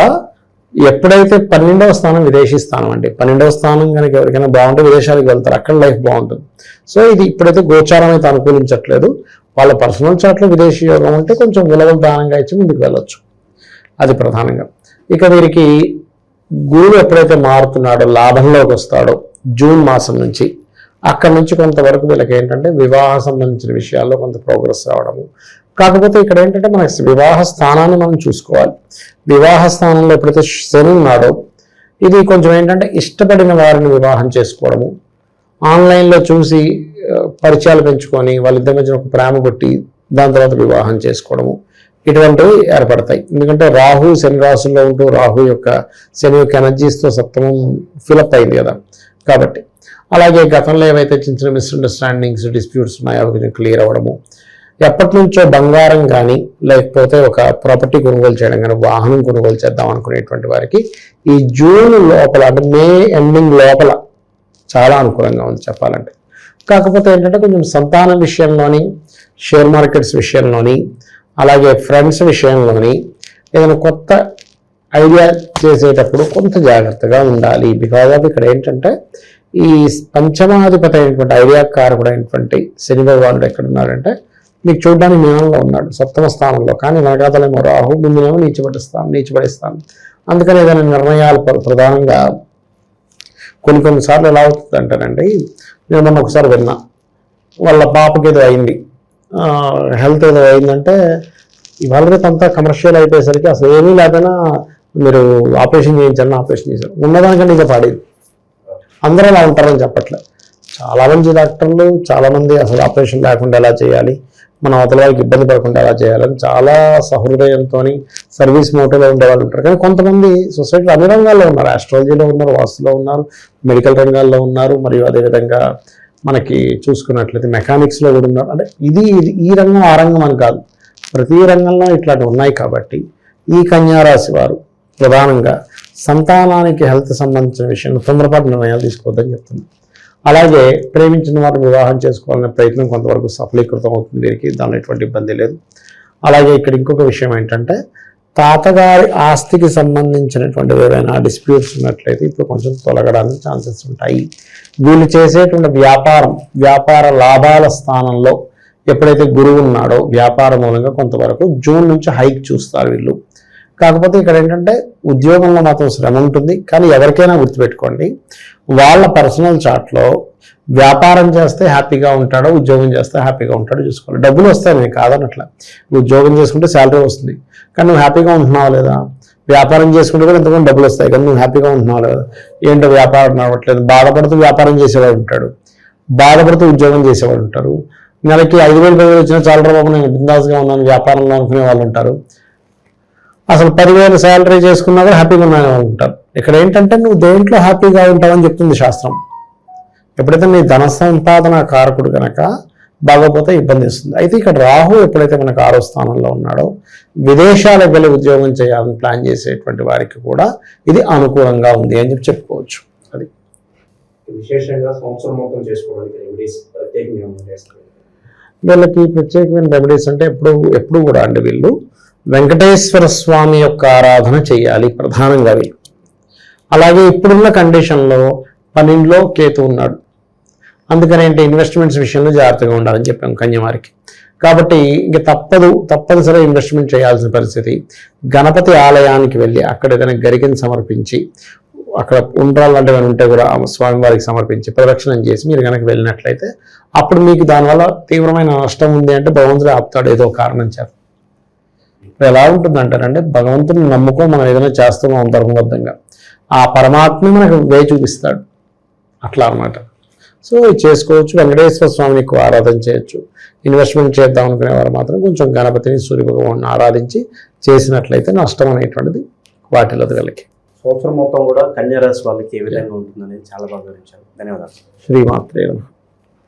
ఎప్పుడైతే 12వ స్థానం విదేశీ స్థానం అండి, 12వ స్థానం కనుక ఎవరికైనా బాగుంటే విదేశాలకు వెళ్తారు, అక్కడ లైఫ్ బాగుంటుంది. సో ఇది ఇప్పుడైతే గోచారం అయితే అనుకూలించట్లేదు. వాళ్ళ పర్సనల్ చార్ట్లో విదేశీ యోగం ఉంటే కొంచెం విలువలు దానంగా ఇచ్చి ముందుకు వెళ్ళొచ్చు, అది ప్రధానంగా. ఇక వీరికి గురువు ఎప్పుడైతే మారుతున్నాడో, లాభంలోకి వస్తాడో జూన్ మాసం నుంచి, అక్కడి నుంచి కొంతవరకు వీళ్ళకి ఏంటంటే వివాహ సంబంధించిన విషయాల్లో కొంత ప్రోగ్రెస్ రావడము. కాకపోతే ఇక్కడ ఏంటంటే మనకి వివాహ స్థానాన్ని మనం చూసుకోవాలి. వివాహ స్థానంలో ఎప్పుడైతే శని ఉన్నాడో ఇది కొంచెం ఏంటంటే ఇష్టపడిన వారిని వివాహం చేసుకోవడము, ఆన్లైన్లో చూసి పరిచయాలు పెంచుకొని వాళ్ళిద్దరి మధ్యన ఒక ప్రేమ పుట్టి దాని తర్వాత వివాహం చేసుకోవడము, ఇటువంటివి ఏర్పడతాయి. ఎందుకంటే రాహు శని రాశుల్లో ఉంటూ రాహు యొక్క శని యొక్క ఎనర్జీస్తో సప్తమం ఫిలప్ అయింది కదా. కాబట్టి అలాగే గతంలో ఏవైతే చిన్న చిన్న మిస్అండర్స్టాండింగ్స్, డిస్ప్యూట్స్ ఉన్నాయో అవి క్లియర్ అవ్వడము, ఎప్పటి నుంచో బంగారం కానీ లేకపోతే ఒక ప్రాపర్టీ కొనుగోలు చేయడం కానీ, వాహనం కొనుగోలు చేద్దాం అనుకునేటువంటి వారికి ఈ జూన్ లోపల అంటే మే ఎండింగ్ లోపల చాలా అనుకూలంగా ఉంది చెప్పాలంటే. కాకపోతే ఏంటంటే కొంచెం సంతానం విషయంలోని, షేర్ మార్కెట్స్ విషయంలోని, అలాగే ఫ్రెండ్స్ విషయంలోని ఏదైనా కొత్త ఐడియా చేసేటప్పుడు కొంత జాగ్రత్తగా ఉండాలి. బికాజ్ ఆఫ్ ఇక్కడ ఏంటంటే ఈ పంచమాధిపతి అయినటువంటి ఐడియా కారకుడు అయినటువంటి శని భగవానుడు ఎక్కడున్నాడంటే మీకు చూడడానికి మీనంలో ఉన్నాడు 7వ స్థానంలో, కానీ వెనకాతలేమో రాహు, ముందునేమో నీచిపడిస్తాను. అందుకని ఏదైనా నిర్ణయాలు ప్రధానంగా కొన్నిసార్లు ఎలా అవుతుంది అంటారండి, నేను మొన్న ఒకసారి విన్నా, వాళ్ళ పాపకి ఏదో అయింది, హెల్త్ ఏదో అయిందంటే ఇవాళ రేపు అంతా కమర్షియల్ అయిపోయేసరికి అసలు ఏమీ లేకపోయినా మీరు ఆపరేషన్ చేయించాలని ఆపరేషన్ చేశారు, ఉన్నదానికంటే ఇంకా పాడేది. అందరూ అలా ఉంటారని చెప్పట్లేదు, చాలామంది డాక్టర్లు చాలామంది అసలు ఆపరేషన్ లేకుండా ఎలా చేయాలి, మన అవతల వాళ్ళకి ఇబ్బంది పడకుండా ఎలా చేయాలని చాలా సహృదయంతో సర్వీస్ మోటోలో ఉండే వాళ్ళు ఉంటారు. కానీ కొంతమంది సొసైటీలో అన్ని రంగాల్లో ఉన్నారు, ఆస్ట్రాలజీలో ఉన్నారు, వాస్తులో ఉన్నారు, మెడికల్ రంగాల్లో ఉన్నారు, మరియు అదేవిధంగా మనకి చూసుకున్నట్లయితే మెకానిక్స్లో కూడా ఉన్నారు. అంటే ఇది ఈ రంగం ఆ రంగం అని కాదు, ప్రతి రంగంలో ఇట్లాంటివి ఉన్నాయి. కాబట్టి ఈ కన్యారాశి వారు ప్రధానంగా సంతానానికి హెల్త్ సంబంధించిన విషయంలో తొందరపాటు నిర్ణయాలు తీసుకోవద్దని చెప్తున్నారు. అలాగే ప్రేమించిన వారు వివాహం చేసుకోవాలనే ప్రయత్నం కొంతవరకు సఫలీకృతం అవుతుంది వీరికి, దానిలో ఎటువంటి ఇబ్బంది లేదు. అలాగే ఇక్కడ ఇంకొక విషయం ఏంటంటే తాతగారి ఆస్తికి సంబంధించినటువంటి ఏవైనా డిస్ప్యూట్స్ ఉన్నట్లయితే ఇప్పుడు కొంచెం తొలగడానికి ఛాన్సెస్ ఉంటాయి. వీళ్ళు చేసేటువంటి వ్యాపార లాభాల స్థానంలో ఎప్పుడైతే గురువు ఉన్నాడో వ్యాపార మూలంగా కొంతవరకు జూన్ నుంచి హైక్ చూస్తారు వీళ్ళు. కాకపోతే ఇక్కడ ఏంటంటే ఉద్యోగంలో మాత్రం శ్రమ ఉంటుంది. కానీ ఎవరికైనా గుర్తుపెట్టుకోండి, వాళ్ళ పర్సనల్ చార్ట్లో వ్యాపారం చేస్తే హ్యాపీగా ఉంటాడో ఉద్యోగం చేస్తే హ్యాపీగా ఉంటాడో చూసుకోవాలి. డబ్బులు వస్తాయి, నేను కాదనట్లా, ఉద్యోగం చేసుకుంటే శాలరీ వస్తుంది, కానీ నువ్వు హ్యాపీగా ఉంటున్నావా లేదా? వ్యాపారం చేసుకుంటే కూడా ఎంతమంది డబ్బులు వస్తాయి, కానీ నువ్వు హ్యాపీగా ఉంటున్నావా లేదా? ఏంటో వ్యాపారం నడవట్లేదు, బాధపడుతూ వ్యాపారం చేసేవాడు ఉంటాడు, బాధపడుతూ ఉద్యోగం చేసేవాడు ఉంటారు. నెలకి 5,000 10,000 వచ్చినా చాలా బాబు నేను బిందాస్గా ఉన్నాను వ్యాపారంలో అనుకునే వాళ్ళు ఉంటారు. అసలు 10,000 శాలరీ చేసుకున్నా కూడా హ్యాపీగా ఉన్నాను ఉంటారు. ఇక్కడ ఏంటంటే నువ్వు దేంట్లో హ్యాపీగా ఉంటావని చెప్తుంది శాస్త్రం. ఎప్పుడైతే నీ ధన సంపాదన కారకుడు కనుక బాగోపోతే ఇబ్బంది ఇస్తుంది. అయితే ఇక్కడ రాహు ఎప్పుడైతే మనకు 6వ స్థానంలో ఉన్నాడో విదేశాలకు వెళ్ళి ఉద్యోగం చేయాలని ప్లాన్ చేసేటువంటి వారికి కూడా ఇది అనుకూలంగా ఉంది అని చెప్పుకోవచ్చు. అది విశేషంగా సంవత్సరం మొత్తం చేసుకోవడానికి రెమెడీస్ ప్రత్యేకంగా చేస్తారు. వీళ్ళకి ప్రత్యేకమైన రెమెడీస్ అంటే ఎప్పుడు కూడా అండి వీళ్ళు వెంకటేశ్వర స్వామి యొక్క ఆరాధన చేయాలి ప్రధానంగా వీళ్ళు. అలాగే ఇప్పుడున్న కండిషన్లో 12లో కేతు ఉన్నాడు, అందుకని ఏంటి ఇన్వెస్ట్మెంట్స్ విషయంలో జాగ్రత్తగా ఉండాలని చెప్పాం కన్యవారికి. కాబట్టి ఇంక తప్పనిసరి ఇన్వెస్ట్మెంట్ చేయాల్సిన పరిస్థితి. గణపతి ఆలయానికి వెళ్ళి అక్కడ ఏదైనా గరికని సమర్పించి, అక్కడ ఉండ్రాలు లాంటివి ఉంటే కూడా స్వామివారికి సమర్పించి ప్రదక్షిణం చేసి మీరు కనుక వెళ్ళినట్లయితే అప్పుడు మీకు దానివల్ల తీవ్రమైన నష్టం ఉంది అంటే భగవంతుడు ఆపుతాడు ఏదో కారణం చేత. ఎలా ఉంటుంది అంటారంటే, భగవంతుని నమ్ముకో మనం ఏదైనా చేస్తున్నాం ధర్మబద్ధంగా, ఆ పరమాత్మ మనకు వేయి చూపిస్తాడు అట్లా అనమాట. సో ఇది చేసుకోవచ్చు. వెంకటేశ్వర స్వామిని ఎక్కువ ఆరాధన చేయొచ్చు. ఇన్వెస్ట్మెంట్ చేద్దాం అనుకునే వారు మాత్రం కొంచెం గణపతిని, సూర్యభగవాన్ని ఆరాధించి చేసినట్లయితే నష్టం అనేటువంటిది వాటిల్లదు వీళ్ళకి. సంవత్సరం మొత్తం కూడా కన్యా రాశి వాళ్ళకి ఏ విధంగా ఉంటుందనేది చాలా బాగా వివరించారు. ధన్యవాదాలు. శ్రీమాత్రే నమః.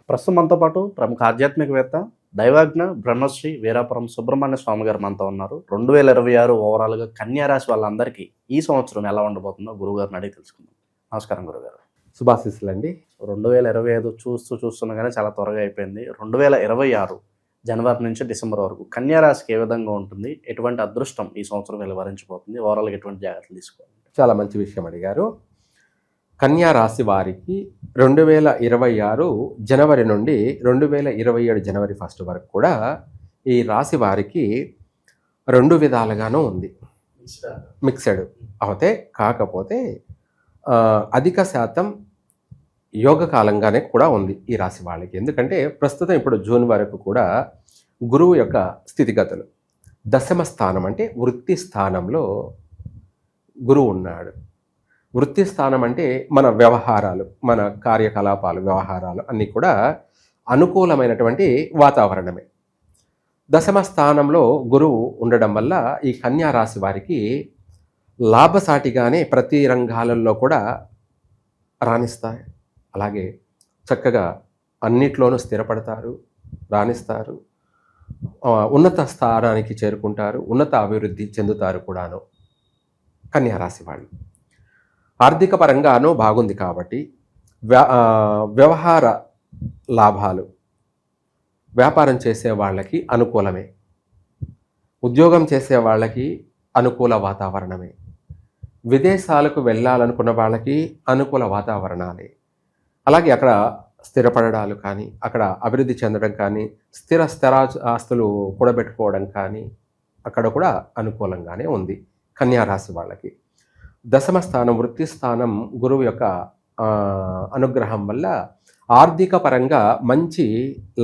ప్రస్తుతం మనతో పాటు ప్రముఖ ఆధ్యాత్మికవేత్త దైవాజ్ఞ బ్రహ్మశ్రీ వీరాపురం సుబ్రహ్మణ్య స్వామి గారు మనతో ఉన్నారు. 2026 ఓవరాల్గా కన్యా రాశి వాళ్ళందరికీ ఈ సంవత్సరం ఎలా ఉండబోతుందో గురువుగారిని అడిగి తెలుసుకుందాం. నమస్కారం గురుగారు. శుభాశీస్సులు అండి. 2025 చూస్తుండగానే చాలా త్వరగా అయిపోయింది. 2026 జనవరి నుంచి డిసెంబర్ వరకు కన్యా రాశికి ఏ విధంగా ఉంటుంది, ఎటువంటి అదృష్టం ఈ సంవత్సరం వెలువరించబోతుంది, ఓవరాల్గా ఎటువంటి జాగ్రత్తలు తీసుకోవాలి? చాలా మంచి విషయం అడిగారు. కన్యా రాశి వారికి 2026 జనవరి నుండి 2027 జనవరి 1 వరకు కూడా ఈ రాశి వారికి 2 విధాలుగానూ ఉంది. మిక్సెడ్ అవుతే కాకపోతే అధిక శాతం యోగ కాలంగానే కూడా ఉంది ఈ రాశి వాళ్ళకి. ఎందుకంటే ప్రస్తుతం ఇప్పుడు జూన్ వరకు కూడా గురువు యొక్క స్థితిగతులు, దశమ స్థానం అంటే వృత్తి స్థానంలో గురువు ఉన్నాడు. వృత్తి స్థానం అంటే మన వ్యవహారాలు, మన కార్యకలాపాలు, వ్యవహారాలు అన్నీ కూడా అనుకూలమైనటువంటి వాతావరణమే. దశమ స్థానంలో గురువు ఉండడం వల్ల ఈ కన్యా రాశి వారికి లాభసాటిగానే ప్రతి రంగాలలో కూడా రాణిస్తాయి. అలాగే చక్కగా అన్నిట్లోనూ స్థిరపడతారు, రాణిస్తారు, ఉన్నత స్థానానికి చేరుకుంటారు, ఉన్నత అభివృద్ధి చెందుతారు కూడాను కన్యా రాశి వాళ్ళు. ఆర్థిక పరంగానూ బాగుంది కాబట్టి వ్యవహార లాభాలు, వ్యాపారం చేసే వాళ్ళకి అనుకూలమే, ఉద్యోగం చేసే వాళ్ళకి అనుకూల వాతావరణమే, విదేశాలకు వెళ్ళాలనుకున్న వాళ్ళకి అనుకూల వాతావరణాలే. అలాగే అక్కడ స్థిరపడడాలు కానీ, అక్కడ అభివృద్ధి చెందడం కానీ, స్థిర ఆస్తులు కూడబెట్టుకోవడం కానీ అక్కడ కూడా అనుకూలంగానే ఉంది కన్యా రాశి వాళ్ళకి. దశమ స్థానం వృత్తి స్థానం గురువు యొక్క అనుగ్రహం వల్ల ఆర్థిక పరంగా మంచి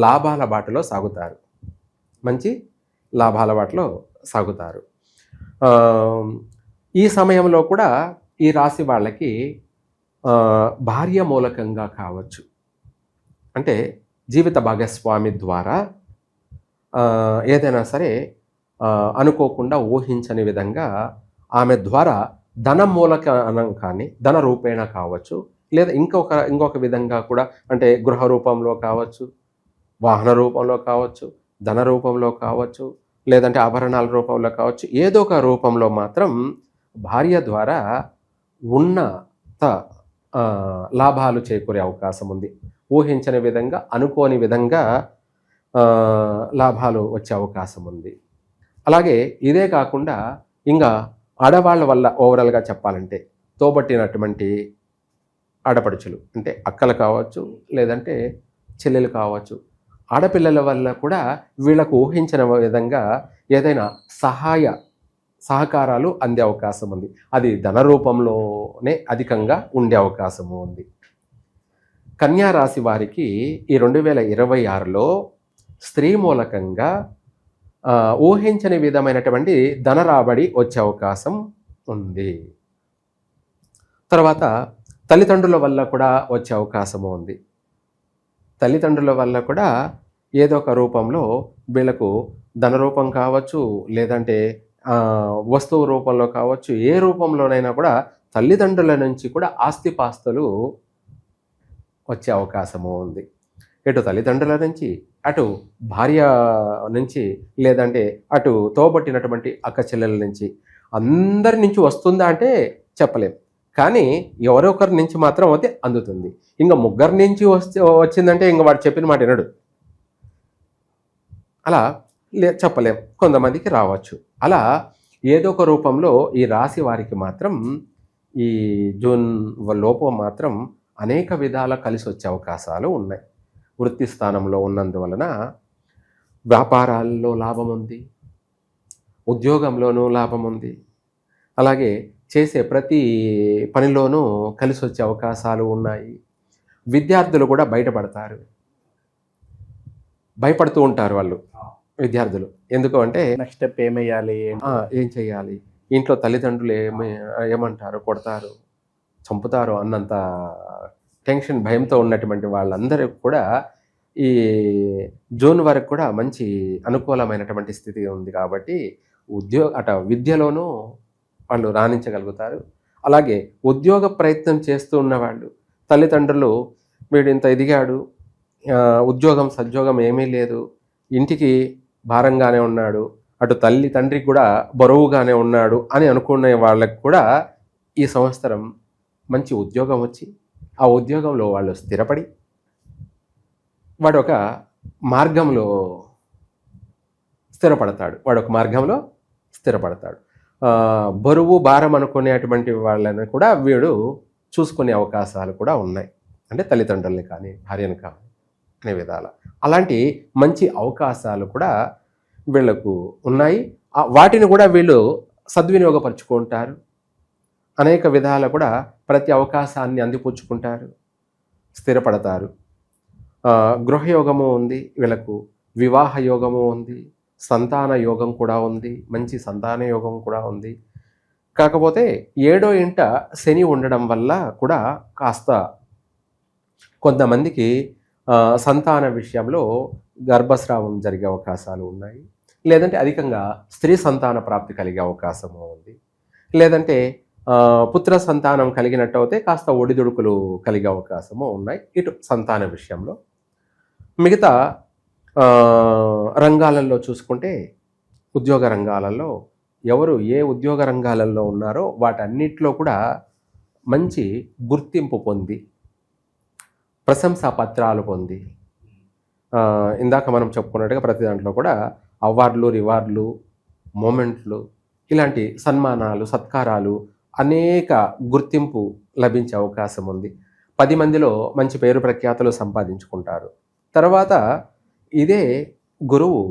లాభాల బాటలో సాగుతారు, మంచి లాభాల బాటలో సాగుతారు. ఈ సమయంలో కూడా ఈ రాశి వాళ్ళకి భార్య మూలకంగా కావచ్చు, అంటే జీవిత భాగస్వామి ద్వారా ఏదైనా సరే అనుకోకుండా ఊహించని విధంగా ఆమె ద్వారా ధన మూలకం కానీ, ధన రూపేణ కావచ్చు, లేదా ఇంకొక విధంగా కూడా, అంటే గృహ రూపంలో కావచ్చు, వాహన రూపంలో కావచ్చు, ధన రూపంలో కావచ్చు, లేదంటే ఆభరణాల రూపంలో కావచ్చు, ఏదో ఒక రూపంలో మాత్రం భార్య ద్వారా ఉన్నత లాభాలు చేకూరే అవకాశం ఉంది. ఊహించని విధంగా, అనుకోని విధంగా లాభాలు వచ్చే అవకాశం ఉంది. అలాగే ఇదే కాకుండా ఇంకా ఆడవాళ్ళ వల్ల ఓవరాల్గా చెప్పాలంటే తోబట్టినటువంటి ఆడపడుచులు, అంటే అక్కలు కావచ్చు, లేదంటే చెల్లెలు కావచ్చు, ఆడపిల్లల వల్ల కూడా వీళ్ళకు ఊహించిన విధంగా ఏదైనా సహకారాలు అందే అవకాశం ఉంది. అది ధన రూపంలోనే అధికంగా ఉండే అవకాశము ఉంది. కన్యా రాశి వారికి ఈ 2026లో స్త్రీ మూలకంగా ఊహించని విధమైనటువంటి ధన రాబడి వచ్చే అవకాశం ఉంది. తర్వాత తల్లిదండ్రుల వల్ల కూడా వచ్చే అవకాశము ఉంది. తల్లిదండ్రుల వల్ల కూడా ఏదో ఒక రూపంలో వీళ్ళకు ధన రూపం కావచ్చు, లేదంటే వస్తువు రూపంలో కావచ్చు, ఏ రూపంలోనైనా కూడా తల్లిదండ్రుల నుంచి కూడా ఆస్తిపాస్తులు వచ్చే అవకాశము ఉంది. ఇటు తల్లిదండ్రుల నుంచి, అటు భార్య నుంచి, లేదంటే అటు తోబట్టినటువంటి అక్క చెల్లెల నుంచి, అందరి నుంచి వస్తుందా అంటే చెప్పలేం, కానీ ఎవరొకరి నుంచి మాత్రం అయితే అందుతుంది. ఇంకా ముగ్గురి నుంచి వచ్చిందంటే ఇంకా వాడు చెప్పిన మాట వినడు. అలా చెప్పలేం, కొంతమందికి రావచ్చు. అలా ఏదో ఒక రూపంలో ఈ రాశి వారికి మాత్రం ఈ జూన్ లోపు మాత్రం అనేక విధాల కలిసి వచ్చే అవకాశాలు ఉన్నాయి. వృత్తి స్థానంలో ఉన్నందువలన వ్యాపారాల్లో లాభం ఉంది, ఉద్యోగంలోనూ లాభం ఉంది, అలాగే చేసే ప్రతి పనిలోనూ కలిసి వచ్చే అవకాశాలు ఉన్నాయి. విద్యార్థులు కూడా బయటపడతారు, భయపడుతూ ఉంటారు వాళ్ళు విద్యార్థులు. ఎందుకు అంటే నెక్స్ట్ స్టెప్ ఏమేయాలి, ఏం చేయాలి, ఇంట్లో తల్లిదండ్రులు ఏమంటారు, కొడతారు, చంపుతారు అన్నంత టెన్షన్ భయంతో ఉన్నటువంటి వాళ్ళందరూ కూడా ఈ జూన్ వరకు కూడా మంచి అనుకూలమైనటువంటి స్థితి ఉంది. కాబట్టి విద్యలోనూ వాళ్ళు రాణించగలుగుతారు. అలాగే ఉద్యోగ ప్రయత్నం చేస్తూ ఉన్నవాళ్ళు, తల్లిదండ్రులు వీడు ఇంత ఎదిగాడు, ఉద్యోగం సద్యోగం ఏమీ లేదు, ఇంటికి భారంగానే ఉన్నాడు, అటు తల్లి తండ్రికి కూడా బరువుగానే ఉన్నాడు అని అనుకునే వాళ్ళకు కూడా ఈ సంవత్సరం మంచి ఉద్యోగం వచ్చి ఆ ఉద్యోగంలో వాళ్ళు స్థిరపడి వాడు ఒక మార్గంలో స్థిరపడతాడు. బరువు భారం అనుకునేటువంటి వాళ్ళని కూడా వీడు చూసుకునే అవకాశాలు కూడా ఉన్నాయి. అంటే తల్లిదండ్రుల్ని కానీ భార్యను కానీ అనే విధాల అలాంటి మంచి అవకాశాలు కూడా వీళ్లకు ఉన్నాయి. వాటిని కూడా వీళ్ళు సద్వినియోగపరుచుకుంటారు. అనేక విధాల కూడా ప్రతి అవకాశాన్ని అందిపుచ్చుకుంటారు, స్థిరపడతారు. గృహయోగము ఉంది వీళ్ళకు, వివాహ యోగము ఉంది, సంతాన యోగం కూడా ఉంది, మంచి సంతాన యోగం కూడా ఉంది. కాకపోతే 7వ ఇంట శని ఉండడం వల్ల కూడా కాస్త కొంతమందికి సంతాన విషయంలో గర్భస్రావం జరిగే అవకాశాలు ఉన్నాయి. లేదంటే అధికంగా స్త్రీ సంతాన ప్రాప్తి కలిగే అవకాశము ఉంది. లేదంటే పుత్ర సంతానం కలిగినట్టు అయితే కాస్త ఒడిదుడుకులు కలిగే అవకాశము ఉన్నాయి ఇటు సంతాన విషయంలో. మిగతా రంగాలలో చూసుకుంటే ఉద్యోగ రంగాలలో ఎవరు ఏ ఉద్యోగ రంగాలలో ఉన్నారో వాటన్నిటిలో కూడా మంచి గుర్తింపు పొంది ప్రశంసా పత్రాలు పొంది, ఇందాక మనం చెప్పుకున్నట్టుగా ప్రతి దాంట్లో కూడా అవార్డులు, రివార్డులు, మూమెంట్లు, ఇలాంటి సన్మానాలు, సత్కారాలు, అనేక గుర్తింపు లభించే అవకాశం ఉంది. 10 మందిలో మంచి పేరు ప్రఖ్యాతులు సంపాదించుకుంటారు. తర్వాత ఇదే గురువు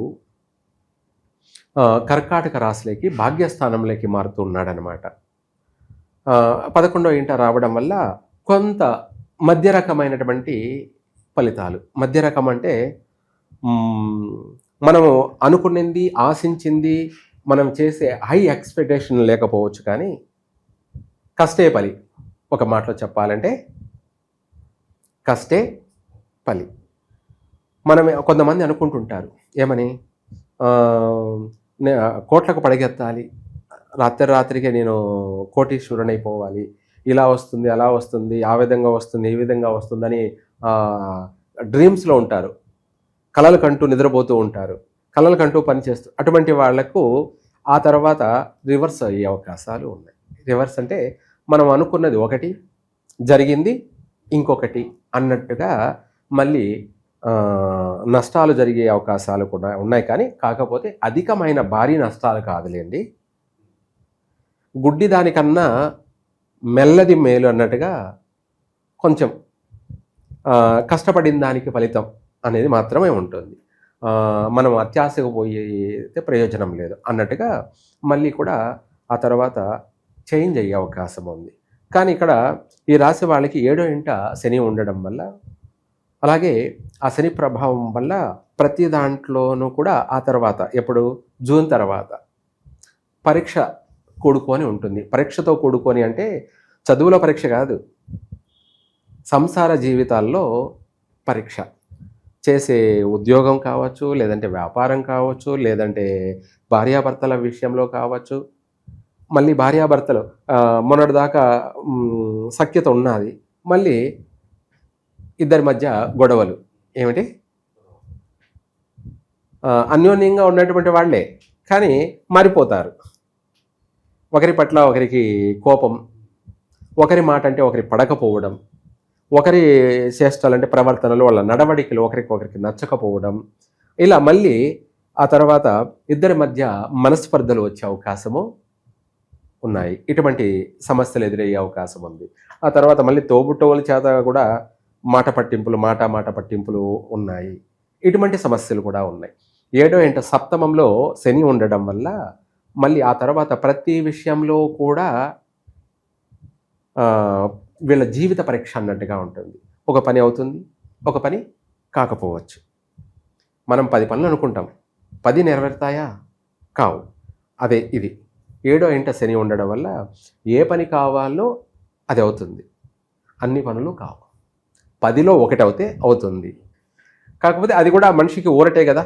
కర్కాటక రాశిలోకి భాగ్యస్థానంలోకి మారుతూ ఉన్నాడనమాట. 11వ ఇంట రావడం వల్ల కొంత మధ్య రకమైనటువంటి ఫలితాలు. మధ్య రకం అంటే మనము అనుకున్నది, ఆశించింది, మనం చేసే హై ఎక్స్పెక్టేషన్ లేకపోవచ్చు, కానీ కష్టే పలి. ఒక మాటలో చెప్పాలంటే కష్టే పలి. కొంతమంది అనుకుంటుంటారు ఏమని, కోట్లకు పడగెత్తాలి, రాత్రికి నేను కోటీశ్వరునైపోవాలి, ఇలా వస్తుంది, అలా వస్తుంది, ఆ విధంగా వస్తుంది, ఈ విధంగా వస్తుందని డ్రీమ్స్లో ఉంటారు. కలలు కంటూ నిద్రపోతూ ఉంటారు, కలలు కంటూ పనిచేస్తూ. అటువంటి వాళ్లకు ఆ తర్వాత రివర్స్ అయ్యే అవకాశాలు ఉన్నాయి. రివర్స్ అంటే మనం అనుకున్నది ఒకటి, జరిగింది ఇంకొకటి అన్నట్టుగా మళ్ళీ నష్టాలు జరిగే అవకాశాలు కూడా ఉన్నాయి. కానీ కాకపోతే అధికమైన భారీ నష్టాలు కాదులేండి. గుడ్డి దానికన్నా మెల్లది మేలు అన్నట్టుగా కొంచెం కష్టపడిన దానికి ఫలితం అనేది మాత్రమే ఉంటుంది. మనం అత్యాశకు పోయితే ప్రయోజనం లేదు అన్నట్టుగా మళ్ళీ కూడా ఆ తర్వాత చేంజ్ అయ్యే అవకాశం ఉంది. కానీ ఇక్కడ ఈ రాశి వాళ్ళకి 7వ ఇంట శని ఉండడం వల్ల, అలాగే ఆ శని ప్రభావం వల్ల ప్రతి దాంట్లోనూ కూడా ఆ తర్వాత ఎప్పుడు జూన్ తర్వాత పరీక్ష కూడుకొని ఉంటుంది. పరీక్షతో కూడుకొని అంటే చదువుల పరీక్ష కాదు, సంసార జీవితాల్లో పరీక్ష. చేసే ఉద్యోగం కావచ్చు, లేదంటే వ్యాపారం కావచ్చు, లేదంటే భార్యాభర్తల విషయంలో కావచ్చు. మళ్ళీ భార్యాభర్తలు మొన్నటిదాకా సఖ్యత ఉన్నది, మళ్ళీ ఇద్దరి మధ్య గొడవలు. ఏమిటి, అన్యోన్యంగా ఉన్నటువంటి వాళ్ళే కానీ మారిపోతారు. ఒకరి పట్ల ఒకరికి కోపం, ఒకరి మాట అంటే ఒకరి పడకపోవడం, ఒకరి చేష్టాలంటే ప్రవర్తనలు, వాళ్ళ నడవడికలు ఒకరికి నచ్చకపోవడం, ఇలా మళ్ళీ ఆ తర్వాత ఇద్దరి మధ్య మనస్పర్ధలు వచ్చే అవకాశము ఉన్నాయి. ఇటువంటి సమస్యలు ఎదురయ్యే అవకాశం ఉంది. ఆ తర్వాత మళ్ళీ తోబుట్టువుల చేత కూడా మాట పట్టింపులు ఉన్నాయి. ఇటువంటి సమస్యలు కూడా ఉన్నాయి. 7వ ఇంట సప్తమంలో శని ఉండడం వల్ల మళ్ళీ ఆ తర్వాత ప్రతి విషయంలో కూడా వీళ్ళ జీవిత పరీక్ష అన్నట్టుగా ఉంటుంది. ఒక పని అవుతుంది, ఒక పని కాకపోవచ్చు. మనం 10 పనులు అనుకుంటాం, 10 నెరవేరుతాయా? కావు. అదే ఇది 7వ ఇంట శని ఉండడం వల్ల ఏ పని కావాలో అది అవుతుంది, అన్ని పనులు కావు. 10లో 1 అవుతే అవుతుంది. కాకపోతే అది కూడా మనిషికి ఊరటే కదా.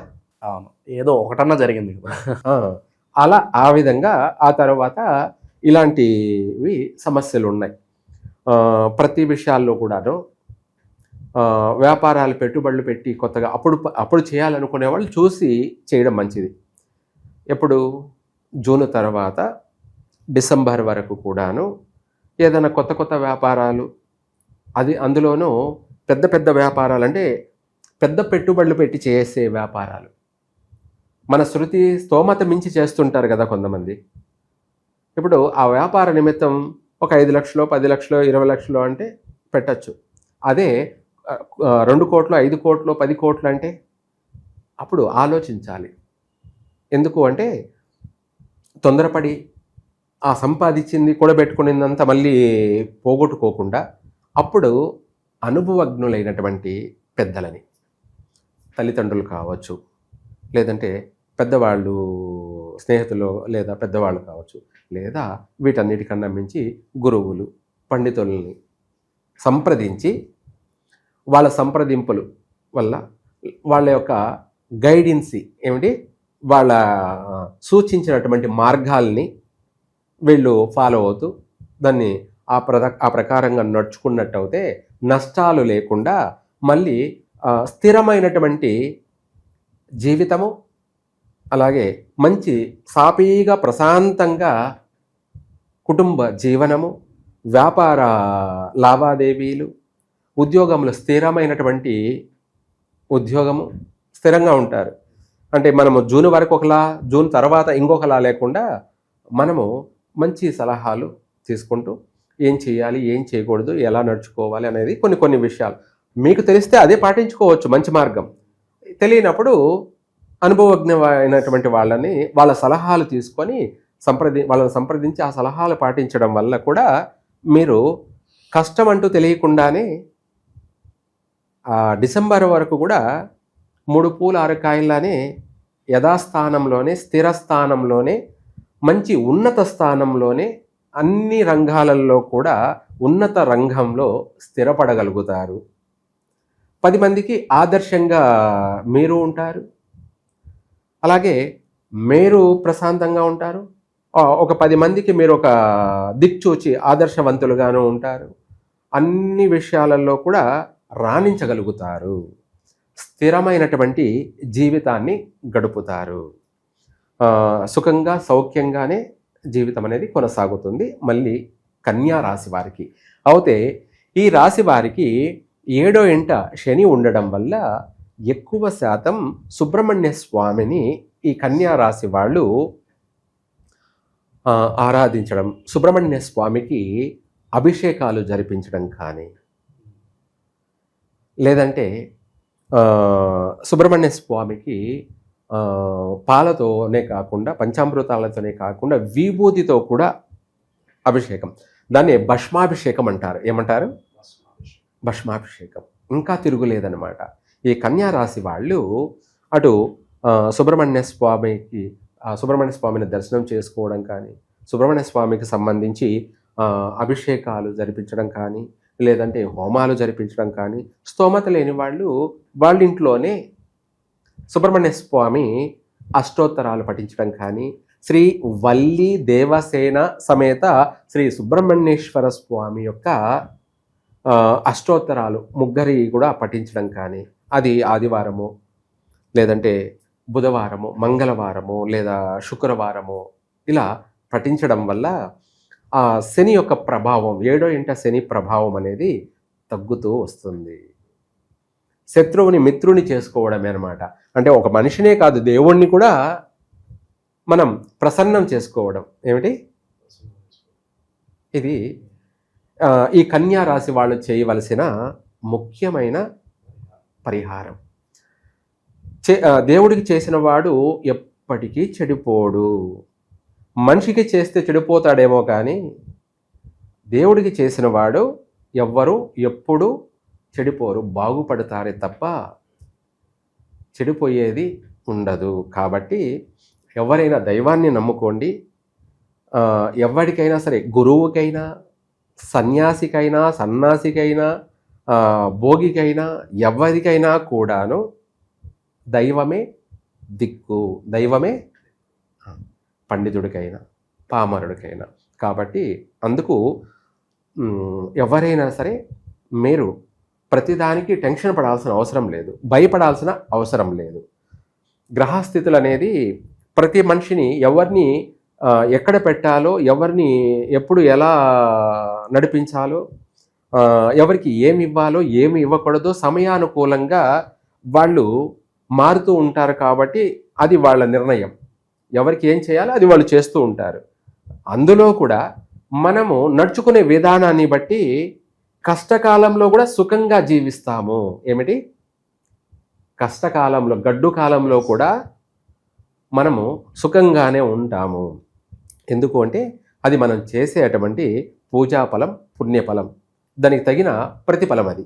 అవును, ఏదో ఒకటన్నా జరిగింది కదా. అలా ఆ విధంగా ఆ తర్వాత ఇలాంటివి సమస్యలు ఉన్నాయి. ప్రతి విషయాల్లో కూడాను వ్యాపారాలు పెట్టుబడులు పెట్టి కొత్తగా అప్పుడు చేయాలనుకునే వాళ్ళు చూసి చేయడం మంచిది. ఎప్పుడు జూన్ తర్వాత డిసెంబర్ వరకు కూడాను ఏదైనా కొత్త వ్యాపారాలు, అది అందులోనూ పెద్ద వ్యాపారాలు అంటే పెద్ద పెట్టుబడులు పెట్టి చేసే వ్యాపారాలు. మన శృతి స్తోమత మించి చేస్తుంటారు కదా కొంతమంది. ఇప్పుడు ఆ వ్యాపార నిమిత్తం ఒక 5 లక్షలు, 10 లక్షలు, 20 లక్షలు అంటే పెట్టచ్చు. అదే 2 కోట్లు, 5 కోట్లు, 10 కోట్లు అంటే అప్పుడు ఆలోచించాలి. ఎందుకు అంటే తొందరపడి ఆ సంపాదించింది కూడబెట్టుకునిందంతా మళ్ళీ పోగొట్టుకోకుండా అప్పుడు అనుభవజ్ఞులైనటువంటి పెద్దలని, తల్లిదండ్రులు కావచ్చు, లేదంటే పెద్దవాళ్ళు స్నేహితులు లేదా పెద్దవాళ్ళు కావచ్చు, లేదా వీటన్నిటికన్నా మించి గురువులు, పండితుల్ని సంప్రదించి వాళ్ళ సంప్రదింపులు వల్ల వాళ్ళ యొక్క గైడెన్సీ ఏమిటి, వాళ్ళ సూచించినటువంటి మార్గాల్ని వీళ్ళు ఫాలో అవుతూ దాన్ని ఆ ప్రకారంగా నడుచుకున్నట్టు అయితే నష్టాలు లేకుండా మళ్ళీ స్థిరమైనటువంటి జీవితము, అలాగే మంచి సాఫీగా ప్రశాంతంగా కుటుంబ జీవనము, వ్యాపార లావాదేవీలు, ఉద్యోగంలో స్థిరమైనటువంటి ఉద్యోగము, స్థిరంగా ఉంటారు. అంటే మనము జూన్ వరకు ఒకలా, జూన్ తర్వాత ఇంకొకలా లేకుండా మనము మంచి సలహాలు తీసుకుంటూ ఏం చేయాలి, ఏం చేయకూడదు, ఎలా నడుచుకోవాలి అనేది కొన్ని విషయాలు మీకు తెలిస్తే అదే పాటించుకోవచ్చు, మంచి మార్గం. తెలియనప్పుడు అనుభవజ్ఞమైనటువంటి వాళ్ళ సలహాలు తీసుకొని వాళ్ళని సంప్రదించి ఆ సలహాలు పాటించడం వల్ల కూడా మీరు కష్టం అంటూ తెలియకుండానే డిసెంబర్ వరకు కూడా 3 పూలు 6 కాయల్లానే యథాస్థానంలోనే, స్థిర స్థానంలోనే, మంచి ఉన్నత స్థానంలోనే, అన్ని రంగాలలో కూడా ఉన్నత రంగంలో స్థిరపడగలుగుతారు. 10 మందికి ఆదర్శంగా మీరు ఉంటారు. అలాగే మీరు ప్రశాంతంగా ఉంటారు. ఒక 10 మందికి మీరు ఒక దిక్చూచి ఆదర్శవంతులుగాను ఉంటారు. అన్ని విషయాలలో కూడా రాణించగలుగుతారు. స్థిరమైనటువంటి జీవితాన్ని గడుపుతారు. సుఖంగా సౌఖ్యంగానే జీవితం అనేది కొనసాగుతుంది. మళ్ళీ కన్యా రాశి వారికి అయితే ఈ రాశి వారికి 7వ ఇంట శని ఉండడం వల్ల ఎక్కువ శాతం సుబ్రహ్మణ్య స్వామిని ఈ కన్యా రాశి వాళ్ళు ఆరాధించడం, సుబ్రహ్మణ్య స్వామికి అభిషేకాలు జరిపించడం కానీ, లేదంటే సుబ్రహ్మణ్య స్వామికి పాలతోనే కాకుండా, పంచామృతాలతోనే కాకుండా విభూతితో కూడా అభిషేకం, దాన్ని భస్మాభిషేకం అంటారు. ఏమంటారు? భస్మాభిషేకం. ఇంకా తిరుగులేదనమాట. ఈ కన్యా రాశి వాళ్ళు అటు సుబ్రహ్మణ్య స్వామిని దర్శనం చేసుకోవడం కానీ, సుబ్రహ్మణ్య స్వామికి సంబంధించి అభిషేకాలు జరిపించడం కానీ, లేదంటే హోమాలు జరిపించడం కానీ, స్తోమత లేని వాళ్ళు వాళ్ళ ఇంట్లోనే సుబ్రహ్మణ్య స్వామి అష్టోత్తరాలు పఠించడం కానీ, శ్రీ వల్లి దేవసేన సమేత శ్రీ సుబ్రహ్మణ్యేశ్వర స్వామి యొక్క అష్టోత్తరాలు ముగ్గురి కూడా పఠించడం కానీ, అది ఆదివారము, లేదంటే బుధవారము, మంగళవారము, లేదా శుక్రవారము ఇలా పఠించడం వల్ల ఆ శని యొక్క ప్రభావం, 7వ ఇంట శని ప్రభావం అనేది తగ్గుతూ వస్తుంది. శత్రువుని మిత్రుని చేసుకోవడమే అనమాట. అంటే ఒక మనిషినే కాదు, దేవుణ్ణి కూడా మనం ప్రసన్నం చేసుకోవడం. ఏమిటి ఇది? ఈ కన్యా రాశి వాళ్ళు చేయవలసిన ముఖ్యమైన పరిహారం. దేవుడికి చేసిన వాడు ఎప్పటికీ చెడిపోడు. మనిషికి చేస్తే చెడిపోతాడేమో కానీ దేవుడికి చేసిన వాడు ఎవ్వరూ ఎప్పుడు చెడిపోరు, బాగుపడతారే తప్ప చెడిపోయేది ఉండదు. కాబట్టి ఎవరైనా దైవాన్ని నమ్ముకోండి. ఎవరికైనా సరే, గురువుకైనా, సన్యాసికైనా, సన్నాసికైనా, భోగికైనా, ఎవరికైనా కూడాను దైవమే దిక్కు, దైవమే పండితుడికైనా పామరుడికైనా. కాబట్టి అందుకు ఎవరైనా సరే మీరు ప్రతిదానికి టెన్షన్ పడాల్సిన అవసరం లేదు, భయపడాల్సిన అవసరం లేదు. గ్రహస్థితులు అనేది ప్రతి మనిషిని ఎవరిని ఎక్కడ పెట్టాలో, ఎవరిని ఎప్పుడు ఎలా నడిపించాలో, ఎవరికి ఏమి ఇవ్వాలో ఏమి ఇవ్వకూడదో సమయానుకూలంగా వాళ్ళు మారుతూ ఉంటారు. కాబట్టి అది వాళ్ళ నిర్ణయం. ఎవరికి ఏం చేయాలో అది వాళ్ళు చేస్తూ ఉంటారు. అందులో కూడా మనము నడుచుకునే విధానాన్ని బట్టి కష్టకాలంలో కూడా సుఖంగా జీవిస్తాము. ఏమిటి? కష్టకాలంలో, గడ్డు కాలంలో కూడా మనము సుఖంగానే ఉంటాము. ఎందుకు అంటే అది మనం చేసేటువంటి పూజాఫలం, పుణ్యఫలం, దానికి తగిన ప్రతిఫలం అది.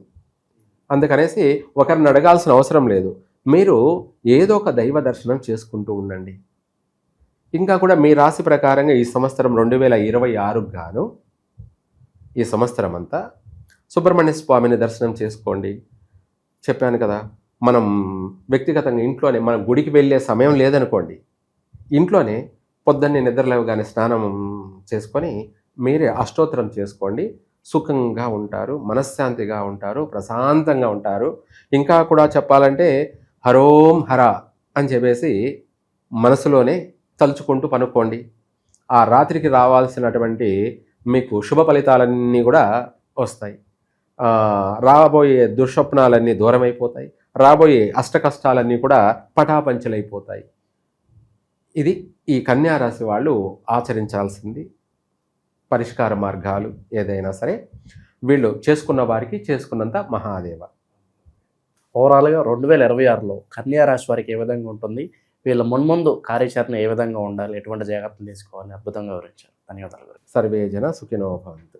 అందుకనేసి ఒకరిని అడగాల్సిన అవసరం లేదు. మీరు ఏదో ఒక దైవ దర్శనం చేసుకుంటూ ఉండండి. ఇంకా కూడా మీ రాశి ప్రకారంగా ఈ సంవత్సరం 2026 గాను ఈ సంవత్సరం అంతా సుబ్రహ్మణ్య స్వామిని దర్శనం చేసుకోండి. చెప్పాను కదా, మనం వ్యక్తిగతంగా ఇంట్లోనే, మనం గుడికి వెళ్ళే సమయం లేదనుకోండి, ఇంట్లోనే పొద్దున్నే నిద్రలేవగానే స్నానం చేసుకొని మీరే అష్టోత్తరం చేసుకోండి. సుఖంగా ఉంటారు, మనశ్శాంతిగా ఉంటారు, ప్రశాంతంగా ఉంటారు. ఇంకా కూడా చెప్పాలంటే హరోం హర అని చెప్పేసి మనసులోనే తలుచుకుంటూ పనుకోండి. ఆ రాత్రికి రావాల్సినటువంటి మీకు శుభ ఫలితాలన్నీ కూడా వస్తాయి. రాబోయే దుర్స్వప్నాలన్నీ దూరమైపోతాయి. రాబోయే అష్ట కష్టాలన్నీ కూడా పటాపంచలైపోతాయి. ఇది ఈ కన్యా రాశి వాళ్ళు ఆచరించాల్సింది పరిష్కార మార్గాలు. ఏదైనా సరే వీళ్ళు చేసుకున్న వారికి చేసుకున్నంత మహాదేవ. ఓవరాల్గా 2026లో కన్యా రాశి వారికి ఏ విధంగా ఉంటుంది, వీళ్ళ మున్ముందు కార్యాచరణ ఏ విధంగా ఉండాలి, ఎటువంటి జాగ్రత్తలు తీసుకోవాలి, అద్భుతంగా వివరించారు. ధన్యవాదాలు. సర్వే జన సుఖినో భవంతు.